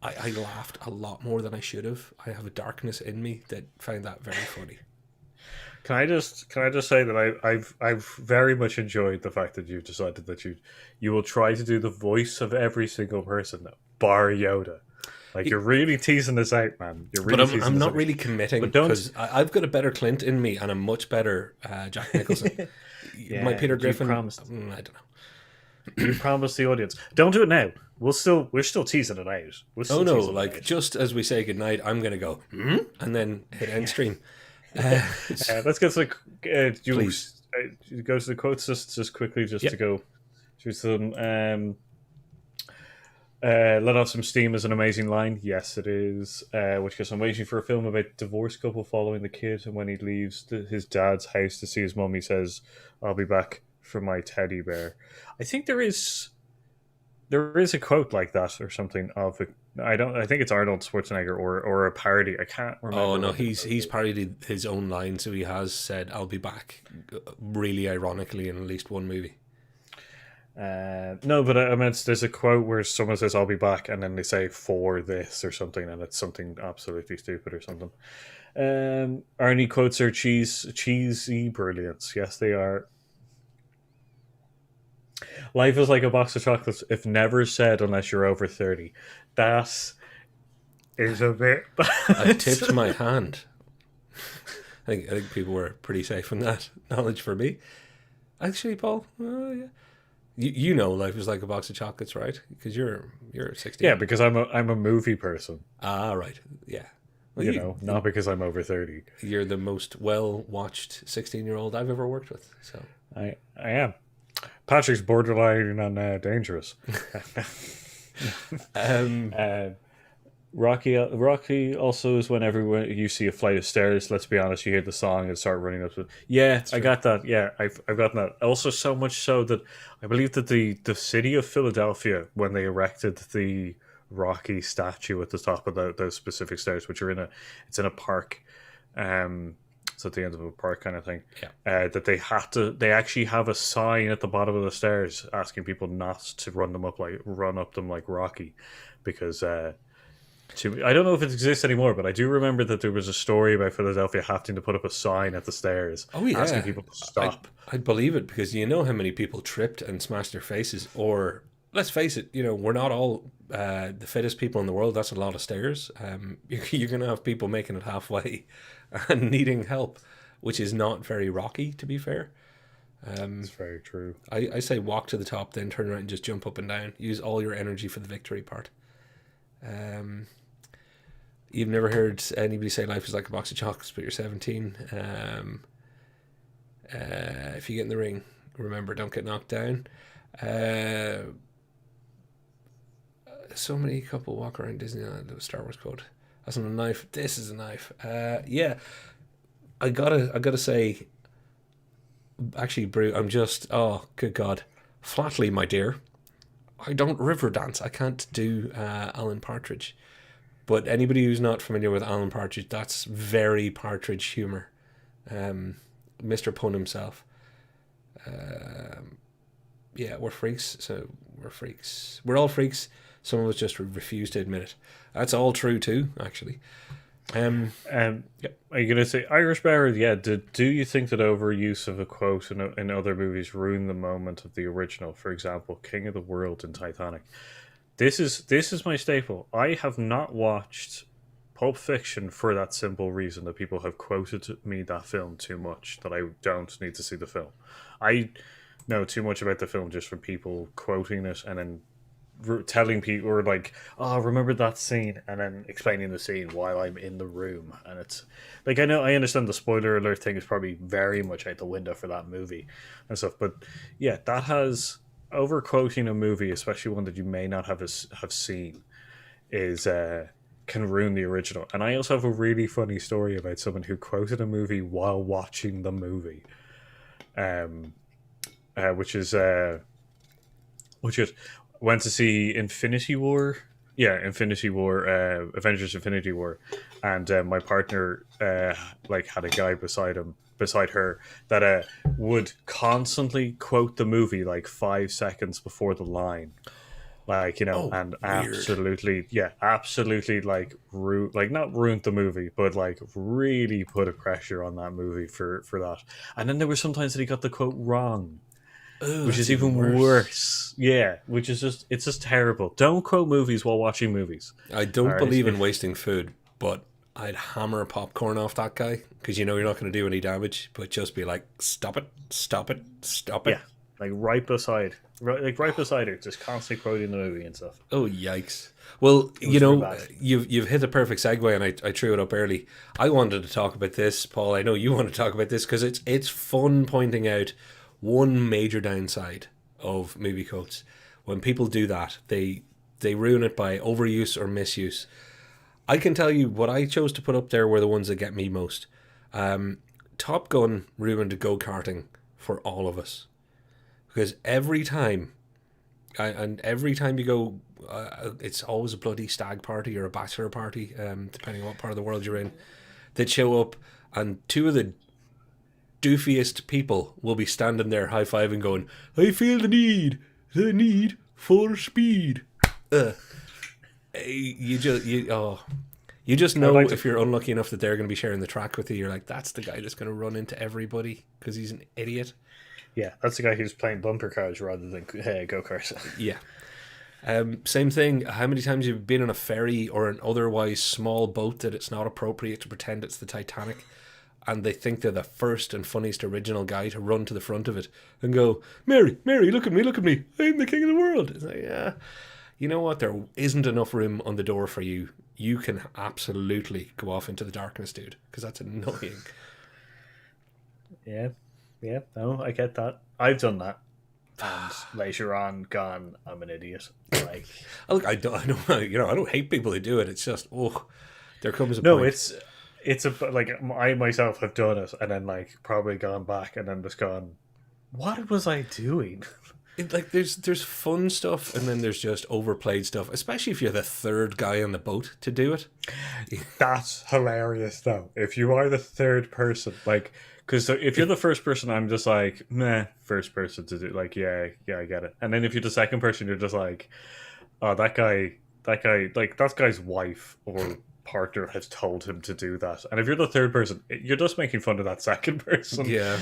A: I laughed a lot more than I should have. I have a darkness in me that found that very funny.
B: Can I just say that I've very much enjoyed the fact that you've decided that you will try to do the voice of every single person, bar Yoda. Like, you're really teasing this out, man.
A: But I'm not really committing, because I've got a better Clint in me and a much better Jack Nicholson. My Peter Griffin, I don't know.
B: You promised the audience. Don't do it now. We're still teasing it out.
A: Just as we say goodnight, I'm going to go, and then hit end stream.
B: Let's get to please. Go to the quotes just quickly, to go through some. Let Off Some Steam is an amazing line. Yes, it is. Which goes, I'm waiting for a film about a divorced couple following the kid, and when he leaves his dad's house to see his mum, he says, I'll be back for my teddy bear. I think there is a quote like that or something of it. I think it's Arnold Schwarzenegger or a parody. I can't remember.
A: Oh no, he's parodied his own line, so he has said "I'll be back," really ironically in at least one movie.
B: No, but I meant there's a quote where someone says "I'll be back" and then they say "for this" or something, and it's something absolutely stupid or something. Arnie quotes are cheesy brilliance. Yes, they are. Life is like a box of chocolates, if never said unless you're over 30. That is a bit
A: I
B: bad.
A: tipped my hand. I think people were pretty safe in that knowledge for me. Actually, Paul, yeah. You know, life is like a box of chocolates, right? Because you're 16.
B: Yeah, because I'm a movie person.
A: Ah, right. Yeah. Well,
B: You know, not because I'm over 30.
A: you're the most well-watched 16-year-old I've ever worked with. So
B: I am. Patrick's borderline on dangerous.
A: um,
B: Rocky also is when everyone you see a flight of stairs. Let's be honest, you hear the song and start running up. Yeah, I got that. Yeah, I've gotten that. Also, so much so that I believe that the city of Philadelphia, when they erected the Rocky statue at the top of those specific stairs, which are it's in a park, it's at the end of a park kind of thing.
A: Yeah.
B: That they actually have a sign at the bottom of the stairs asking people not to run up them like Rocky, because. I don't know if it exists anymore, but I do remember that there was a story about Philadelphia having to put up a sign at the stairs
A: Oh yeah,
B: asking people to stop.
A: I'd believe it because you know how many people tripped and smashed their faces. Or let's face it, we're not all the fittest people in the world. That's a lot of stairs. You're going to have people making it halfway and needing help, which is not very Rocky, to be fair.
B: It's very true.
A: I say walk to the top, then turn around and just jump up and down. Use all your energy for the victory part. You've never heard anybody say life is like a box of chocolates, but you're 17. If you get in the ring, remember, don't get knocked down. So many couple walk around Disneyland with a Star Wars quote. That's not a knife. This is a knife. Yeah, I gotta say, actually, Brew, I'm just, oh, good God. Flatly, my dear, I don't river dance. I can't do Alan Partridge. But anybody who's not familiar with Alan Partridge, that's very Partridge humour. Mr. Pun himself. Yeah, we're freaks, so we're freaks. We're all freaks. Some of us just refuse to admit it. That's all true too, actually.
B: Are you going to say Irish Bear? Yeah. Do you think that overuse of a quote in other movies ruin the moment of the original? For example, King of the World in Titanic. This is my staple. I have not watched Pulp Fiction for that simple reason that people have quoted me that film too much that I don't need to see the film. I know too much about the film just from people quoting it and then telling people, or like, oh, remember that scene, and then explaining the scene while I'm in the room. And it's like, I understand the spoiler alert thing is probably very much out the window for that movie and stuff, but yeah, that has over quoting a movie, especially one that you may not have seen, is can ruin the original. And I also have a really funny story about someone who quoted a movie while watching the movie, which is went to see Infinity War. Yeah, Infinity War, Avengers Infinity War, and my partner had a guy beside her that would constantly quote the movie like 5 seconds before the line, and absolutely not ruined the movie, but like really put a pressure on that movie for that. And then there were sometimes that he got the quote wrong.
A: Ooh,
B: which is even worse. Yeah, which is it's just terrible. Don't quote movies while watching movies.
A: I don't believe in wasting food, but I'd hammer popcorn off that guy because you're not going to do any damage, but just be like, stop it, stop it, stop it.
B: Yeah, like right beside her, just constantly quoting the movie and stuff.
A: Oh, yikes. Well, you've hit the perfect segue, and I threw it up early. I wanted to talk about this, Paul. I know you want to talk about this because it's fun pointing out one major downside of movie quotes. When people do that, they they ruin it by overuse or misuse. I can tell you what I chose to put up there were the ones that get me most. Top Gun ruined go-karting for all of us. Because every time you go, it's always a bloody stag party or a bachelor party, depending on what part of the world you're in, that show up, and two of the doofiest people will be standing there high-fiving going, I feel the need for speed. You just know
B: like
A: if you're unlucky enough that they're going to be sharing the track with you, you're like, that's the guy that's going to run into everybody because he's an idiot.
B: Yeah, that's the guy who's playing bumper cars rather than go-karts.
A: Yeah. Same thing. How many times you've been on a ferry or an otherwise small boat that it's not appropriate to pretend it's the Titanic, and they think they're the first and funniest original guy to run to the front of it and go, Mary, look at me, I'm the king of the world. It's like, yeah, you know what? There isn't enough room on the door for you. You can absolutely go off into the darkness, dude, because that's annoying.
B: Yeah, no, I get that. I've done that. And later on gone, I'm an idiot. Like,
A: look, I don't hate people who do it. It's just, there comes a point.
B: It's like I myself have done it, and then like probably gone back and then just gone, what was I doing?
A: Like there's fun stuff, and then there's just overplayed stuff, especially if you're the third guy on the boat to do it.
B: That's hilarious, though. If you are the third person, like, because if you're the first person, I'm just like, meh, first person to do, like, yeah, I get it. And then if you're the second person, you're just like, oh, that guy, like, that guy's wife or partner has told him to do that. And if you're the third person, you're just making fun of that second person.
A: Yeah,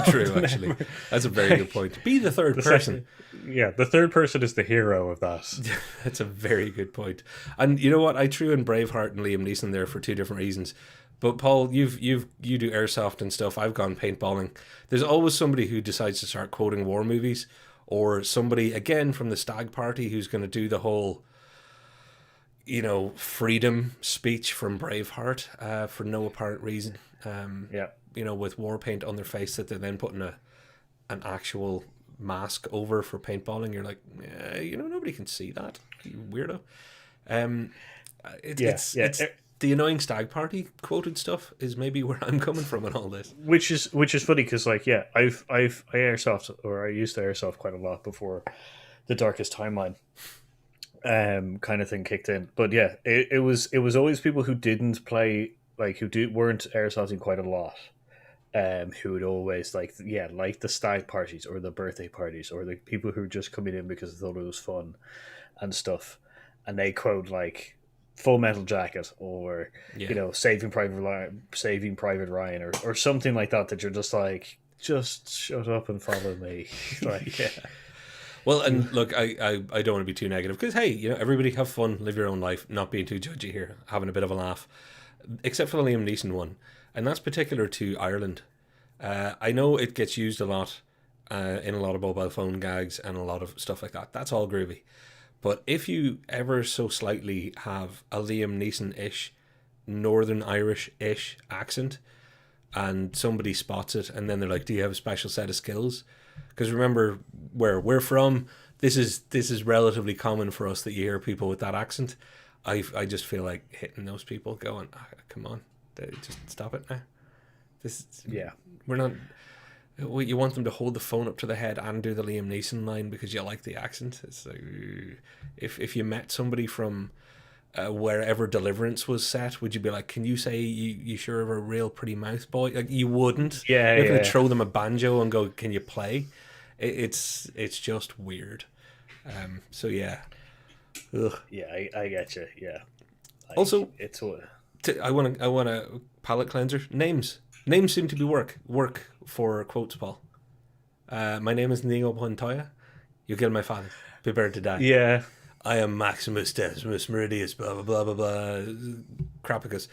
A: true. Actually, that's a very good point. Be the third person.
B: The third person is the hero of that.
A: That's a very good point. And you know what? I threw in Braveheart and Liam Neeson there for two different reasons. But Paul, you do airsoft and stuff. I've gone paintballing. There's always somebody who decides to start quoting war movies, or somebody again from the stag party who's going to do the whole, freedom speech from Braveheart for no apparent reason. With war paint on their face that they're then putting an actual mask over for paintballing. You're like, nobody can see that, you weirdo. It's the annoying stag party quoted stuff is maybe where I'm coming from in all this.
B: Which is funny because I airsoft, or I used to airsoft quite a lot before the Darkest Timeline kind of thing kicked in. But yeah, it was always people who didn't play, like weren't airsofting quite a lot, who would always like the stag parties or the birthday parties or the people who were just coming in because they thought it was fun and stuff, and they quote like Full Metal Jacket or Saving Private Ryan or something like that you're just like, just shut up and follow me. Like, yeah.
A: Well, and look, I don't want to be too negative because, hey, everybody have fun, live your own life, not being too judgy here, having a bit of a laugh, except for the Liam Neeson one, and that's particular to Ireland. I know it gets used a lot in a lot of mobile phone gags and a lot of stuff like that. That's all groovy. But if you ever so slightly have a Liam Neeson-ish, Northern Irish-ish accent, and somebody spots it, and then they're like, do you have a special set of skills? Because remember, where we're from, this is relatively common for us that you hear people with that accent. I just feel like hitting those people going, come on, just stop it now. We're not... You want them to hold the phone up to the head and do the Liam Neeson line because you like the accent. It's like, if you met somebody from wherever Deliverance was set, would you be like, can you say you sure have a real pretty mouth, boy? Like, you wouldn't.
B: Yeah,
A: You're going to throw them a banjo and go, can you play? It's just weird. So yeah. Ugh.
B: Yeah, I get you. Yeah.
A: Also,
B: it's
A: I want a palate cleanser. Names seem to be work for quotes, Paul. My name is Inigo Montoya. You killed my father. Prepare to die.
B: Yeah.
A: I am Maximus Decimus Meridius, blah, blah, blah, blah, blah, Crapicus.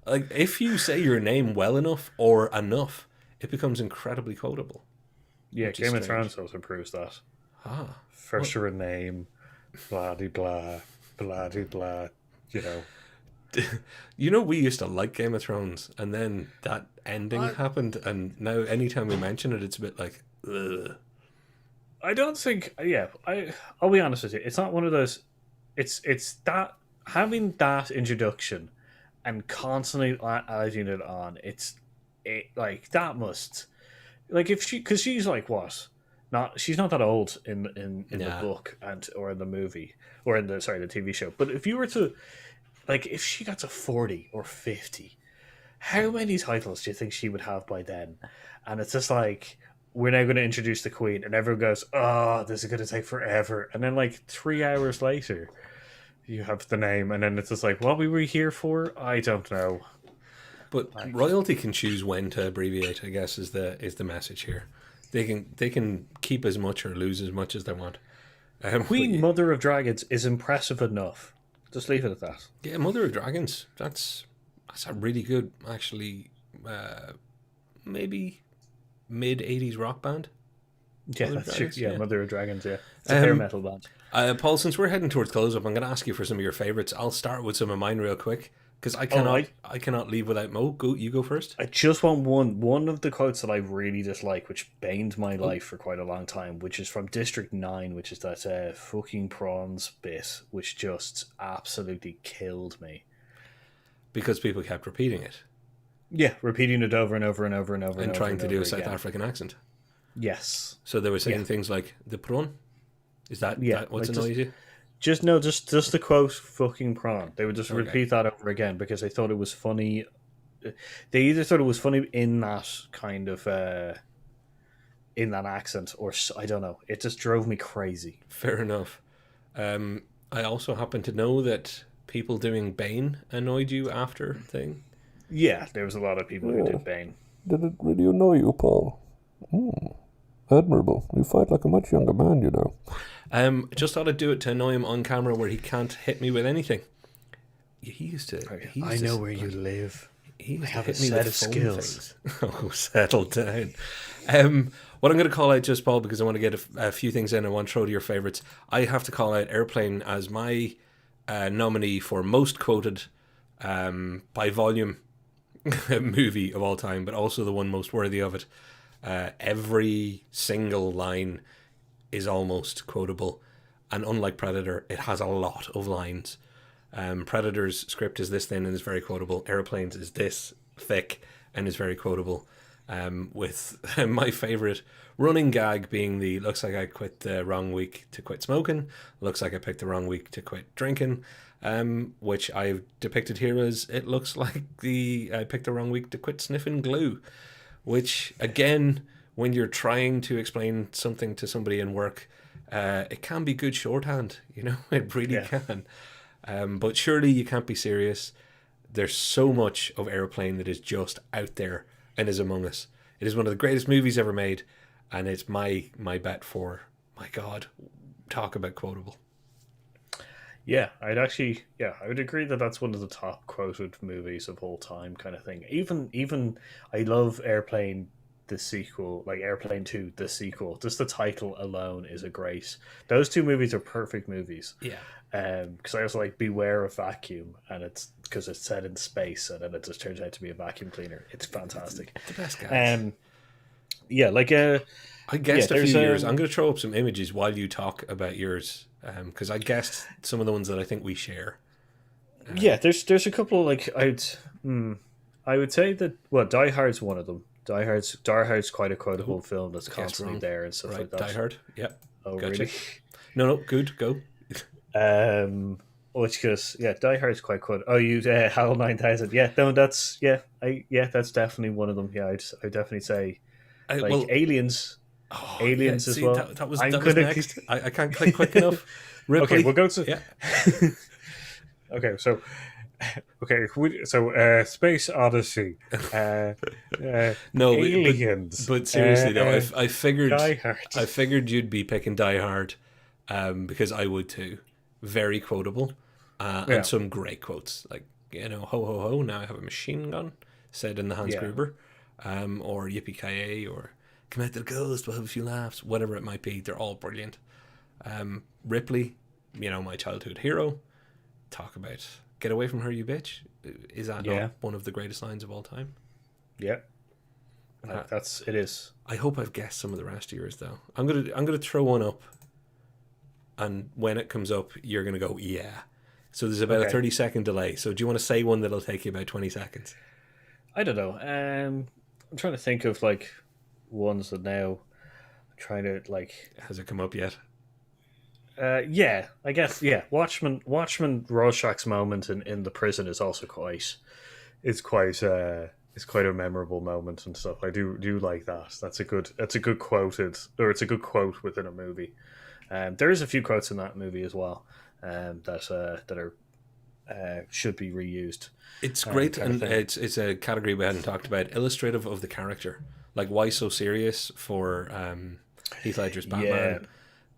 A: Like, if you say your name well enough or enough, it becomes incredibly quotable.
B: Yeah, Game of Thrones also proves that. First your name, blah, blah, blah, blah,
A: we used to like Game of Thrones, and then that ending happened, and now anytime we mention it, it's a bit like, ugh.
B: I don't think. Yeah, I'll be honest with you. It's not one of those. It's that having that introduction and constantly adding it on. It like that must like if she because she's like what not she's not that old in the
A: Yeah.
B: book and or in the movie or in the sorry the TV show. But if you were to like if she got to 40 or 50, how many titles do you think she would have by then? And it's just like we're now going to introduce the queen, and everyone goes, "Oh, this is going to take forever." And then like 3 hours later, you have the name, and then it's just like, "What we were here for? I don't know."
A: But
B: Like
A: royalty can choose when to abbreviate, I guess, is the message here. They can keep as much or lose as much as they want.
B: Queen Mother of Dragons is impressive enough. Just leave it at that.
A: Yeah, Mother of Dragons. That's a really good, actually, maybe mid-80s rock band.
B: Yeah,
A: Mother of
B: that's true.
A: Dragons,
B: Yeah,
A: yeah.
B: Mother of Dragons. Yeah, it's a hair metal band.
A: Paul, since we're heading towards close up, I'm going to ask you for some of your favorites. I'll start with some of mine real quick because I cannot leave without Mo. You go first.
B: I just want one of the quotes that I really dislike, which baned my life for quite a long time, which is from District 9, which is that fucking prawns bit, which just absolutely killed me.
A: Because people kept repeating it
B: Yeah, repeating it over and over and over and over
A: and
B: over
A: trying
B: and
A: to do
B: over
A: a South
B: again.
A: African accent.
B: Yes.
A: So they were saying
B: Yeah.
A: things like the prawn. Is that,
B: Yeah,
A: that what's
B: like
A: annoys you?
B: just the quote "fucking prawn." They would just
A: Okay.
B: repeat that over again because they thought it was funny. They either thought it was funny in that kind of in that accent, or I don't know. It just drove me crazy.
A: Fair enough. I also happen to know that people doing Bane annoyed you after thing.
B: Yeah, there was a lot of people who did Bane.
C: Did it really annoy you, Paul? Admirable. You fight like a much younger man, you know.
A: Just thought I'd do it to annoy him on camera where he can't hit me with anything. He used to. He used
B: I
A: to,
B: know where you live.
A: He used
B: I
A: to
B: have
A: hit
B: a
A: me
B: set
A: with
B: of
A: phone
B: skills.
A: things. Oh, settle down. What I'm going to call out just, Paul, because I want to get a few things in. I want to throw to your favourites. I have to call out Airplane as my nominee for most quoted by volume movie of all time, but also the one most worthy of it. Every single line is almost quotable, and unlike Predator, it has a lot of lines. Predator's script is this thin and is very quotable. Airplanes is this thick and is very quotable. With my favourite running gag being the looks like I quit the wrong week to quit smoking, looks like I picked the wrong week to quit drinking, which I've depicted here as it looks like I picked the wrong week to quit sniffing glue, which again, when you're trying to explain something to somebody in work, it can be good shorthand, it really can. But surely you can't be serious. There's so much of Airplane that is just out there and is among us. It is one of the greatest movies ever made, and it's my bet for, my God, talk about quotable.
B: Yeah, I would agree that that's one of the top quoted movies of all time, kind of thing. Even I love Airplane, the sequel, like Airplane 2, the sequel. Just the title alone is a great. Those two movies are perfect movies.
A: Yeah.
B: Because I also like Beware of Vacuum, and it's because it's set in space, and then it just turns out to be a vacuum cleaner. It's fantastic.
A: The best guys.
B: Yeah, like
A: I guessed a
B: there's,
A: few yours. I'm going to throw up some images while you talk about yours, because I guessed some of the ones that I think we share.
B: Yeah, there's a couple like I would say that Die Hard's one of them. Die Hard's quite a quotable film that's constantly
A: wrong.
B: there and stuff
A: Right,
B: like that.
A: Die Hard. Yep.
B: Oh,
A: Gotcha.
B: really?
A: No, good. Go.
B: Which goes, Die Hard's quite quote. Oh, you HAL 9000. Yeah, no, that's that's definitely one of them. Yeah, I'd definitely say Aliens. Aliens
A: yeah,
B: as well.
A: That was next. I can't click quick enough. Ripley.
B: Okay, we'll go to
A: yeah.
B: so Space Odyssey.
A: No,
B: Aliens.
A: but seriously though, I figured
B: Die Hard.
A: I figured you'd be picking Die Hard, because I would too. Very quotable, and some great quotes like ho ho ho. Now I have a machine gun, said in the Hans Gruber, or Yippee Ki or Come Out to the Coast, we'll have a few laughs. Whatever it might be, they're all brilliant. Ripley, my childhood hero. Talk about get away from her, you bitch. Is that not one of the greatest lines of all time?
B: Yeah. Like, it is.
A: I hope I've guessed some of the rest of yours though. I'm gonna throw one up, and when it comes up, you're gonna go yeah. So there's about a 30-second delay. So do you want to say one that'll take you about 20 seconds?
B: I don't know. I'm trying to think of like ones that now I'm trying to like.
A: Has it come up yet?
B: Yeah, I guess. Yeah, Watchmen Rorschach's moment in the prison is also quite. It's quite a memorable moment and stuff. I do like that. It's a good quote within a movie. There is a few quotes in that movie as well that are should be reused.
A: It's great, and it's a category we hadn't talked about. Illustrative of the character, like why so serious for Heath Ledger's Batman.
B: Yeah.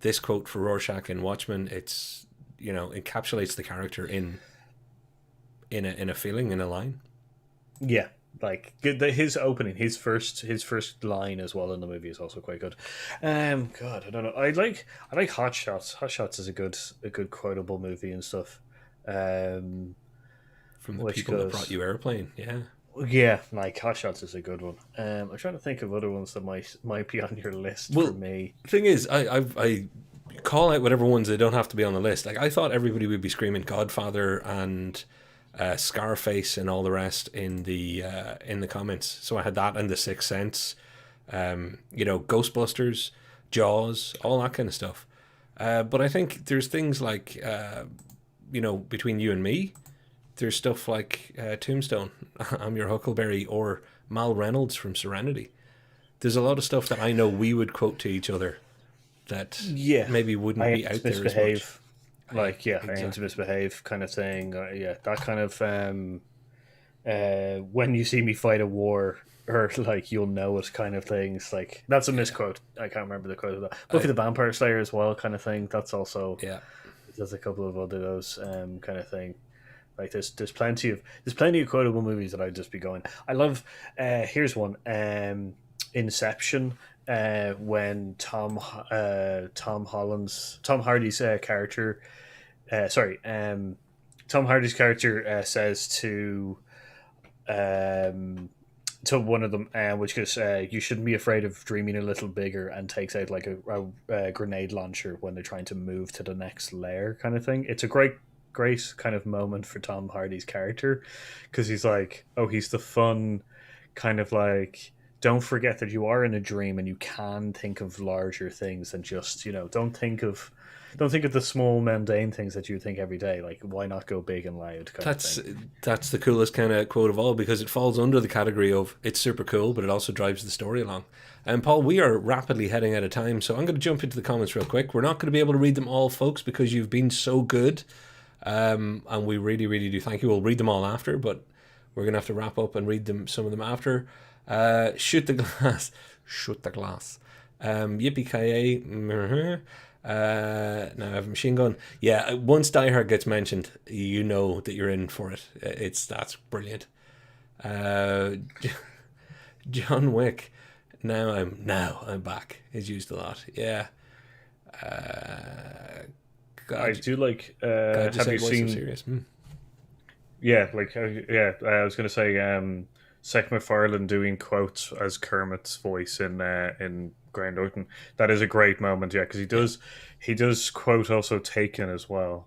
A: This quote for Rorschach in Watchmen, it's encapsulates the character in a feeling, in a line.
B: Yeah, like his opening, his first line as well in the movie is also quite good. God, I don't know. I like Hot Shots. Hot Shots is a good quotable movie and stuff.
A: From the people that brought you Airplane, yeah.
B: Yeah, like Hot Shots is a good one. I'm trying to think of other ones that might be on your list for me.
A: The thing is, I call out whatever ones they don't have to be on the list. Like I thought everybody would be screaming Godfather and Scarface and all the rest in the comments. So I had that and The Sixth Sense, Ghostbusters, Jaws, all that kind of stuff. But I think there's things like between you and me. There's stuff like Tombstone, I'm Your Huckleberry, or Mal Reynolds from Serenity. There's a lot of stuff that I know we would quote to each other that maybe wouldn't be out there as much.
B: Like, I aim to misbehave kind of thing. That kind of when you see me fight a war, or like you'll know it kind of things. Like that's a misquote. I can't remember the quote of that. Buffy the Vampire Slayer as well, kind of thing. That's also There's a couple of other those kind of thing. Like there's plenty of quotable movies that I'd just be going. I love. Here's one. Inception. When Tom Hardy's character. Tom Hardy's character says to one of them, which goes, "You shouldn't be afraid of dreaming a little bigger," and takes out like a grenade launcher when they're trying to move to the next layer, kind of thing. It's a great kind of moment for Tom Hardy's character because he's like, he's the fun kind of like, don't forget that you are in a dream and you can think of larger things than just don't think of the small mundane things that you think every day. Like, why not go big and loud?
A: That's the coolest kind of quote of all, because it falls under the category of it's super cool, but it also drives the story along. And Paul, we are rapidly heading out of time, so I'm going to jump into the comments real quick. We're not going to be able to read them all, folks, because you've been so good. And we really, really do thank you. We'll read them all after, but we're going to have to wrap up and read some of them after. Shoot the glass. Yippee-ki-yay. Now I have a machine gun. Yeah, once Die Hard gets mentioned, you know that you're in for it. That's brilliant. John Wick. Now I'm back. Is used a lot. Yeah. God,
B: I do like.
A: God,
B: have you seen?
A: So serious.
B: Yeah, like I was going to say, Seth MacFarlane doing quotes as Kermit's voice in Graham Norton. That is a great moment, because he does quote also Taken as well,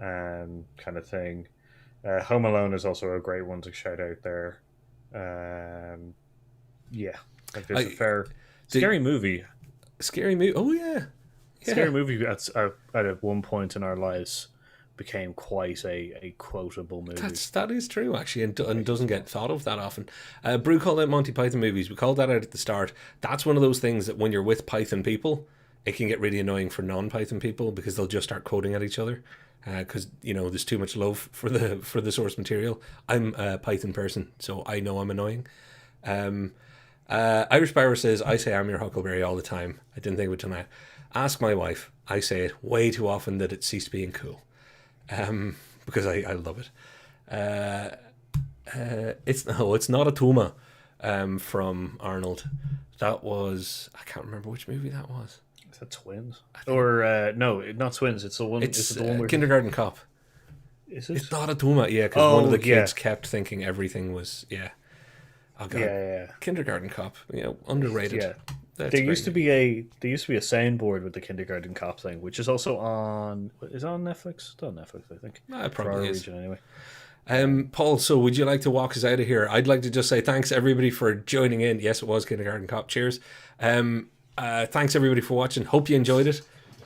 B: kind of thing. Home Alone is also a great one to shout out there. Like there's a fair scary movie.
A: Scary movie. Oh yeah.
B: Scary movie at one point in our lives became quite a quotable movie.
A: That is true, actually, and doesn't get thought of that often. Brew called out Monty Python movies. We called that out at the start. That's one of those things that when you're with Python people, it can get really annoying for non-Python people because they'll just start quoting at each other because there's too much love for the source material. I'm a Python person, so I know I'm annoying. Irish Barber says, I say I'm your Huckleberry all the time. I didn't think of it till now. Ask my wife. I say it way too often that it ceased being cool. Because I love it. It's not a Tuma from Arnold. That was, I can't remember which movie that was.
B: Is that Twins? Or no, not Twins. It's the one.
A: It's
B: the one where
A: Kindergarten Cop.
B: Is it?
A: It's not a Tuma, yeah, because one of the kids kept thinking everything was Oh god,
B: Yeah.
A: Kindergarten Cop, underrated.
B: Yeah.
A: That's
B: There
A: great.
B: used to be a soundboard with the Kindergarten Cop thing, which is also on Netflix. It's on Netflix, I think.
A: It
B: For our
A: probably is.
B: region, anyway.
A: Paul, so would you like to walk us out of here? I'd like to just say thanks everybody for joining in. Yes, it was Kindergarten Cop. Cheers. Thanks everybody for watching. Hope you enjoyed it.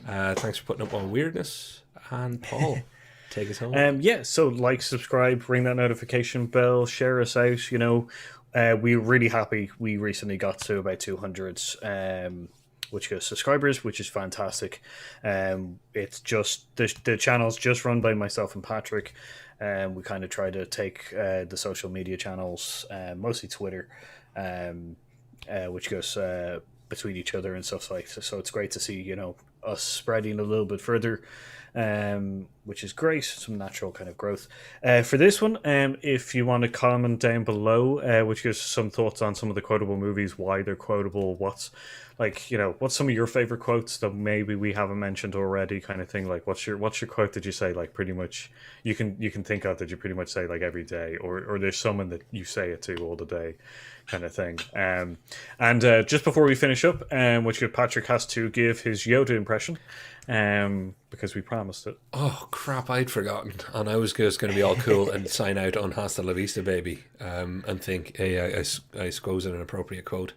A: Thanks for putting up on weirdness. And Paul, take us home.
B: So like, subscribe, ring that notification bell, share us out. We're really happy. We recently got to about 200 which goes subscribers, which is fantastic. It's just the channel's just run by myself and Patrick. We kind of try to take the social media channels, mostly Twitter, which goes between each other and stuff like that. So it's great to see, us spreading a little bit further, which is great. Some natural kind of growth. For this one, if you want to comment down below, which gives some thoughts on some of the quotable movies, why they're quotable, what's some of your favorite quotes that maybe we haven't mentioned already, kind of thing. Like, what's your quote that you say, like, pretty much you can think of that you pretty much say like every day, or there's someone that you say it to all the day, kind of thing. And just before we finish up, which Patrick has to give his Yoda impression, because we promised it.
A: Oh crap, I'd forgotten, and I was just going to be all cool and sign out on "Hasta la vista, baby," and think, hey, I suppose an appropriate quote.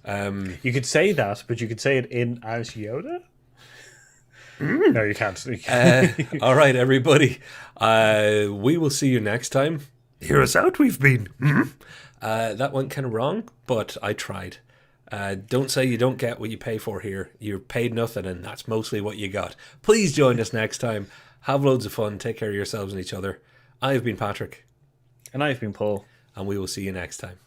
B: You could say that, but you could say it in as Yoda. No, you can't.
A: All right, everybody. We will see you next time. Hear us out. We've been. That went kind of wrong, but I tried. Don't say you don't get what you pay for here. You're paid nothing, and that's mostly what you got. Please join us next time. Have loads of fun. Take care of yourselves and each other. I have been Patrick.
B: And I've been Paul.
A: And we will see you next time.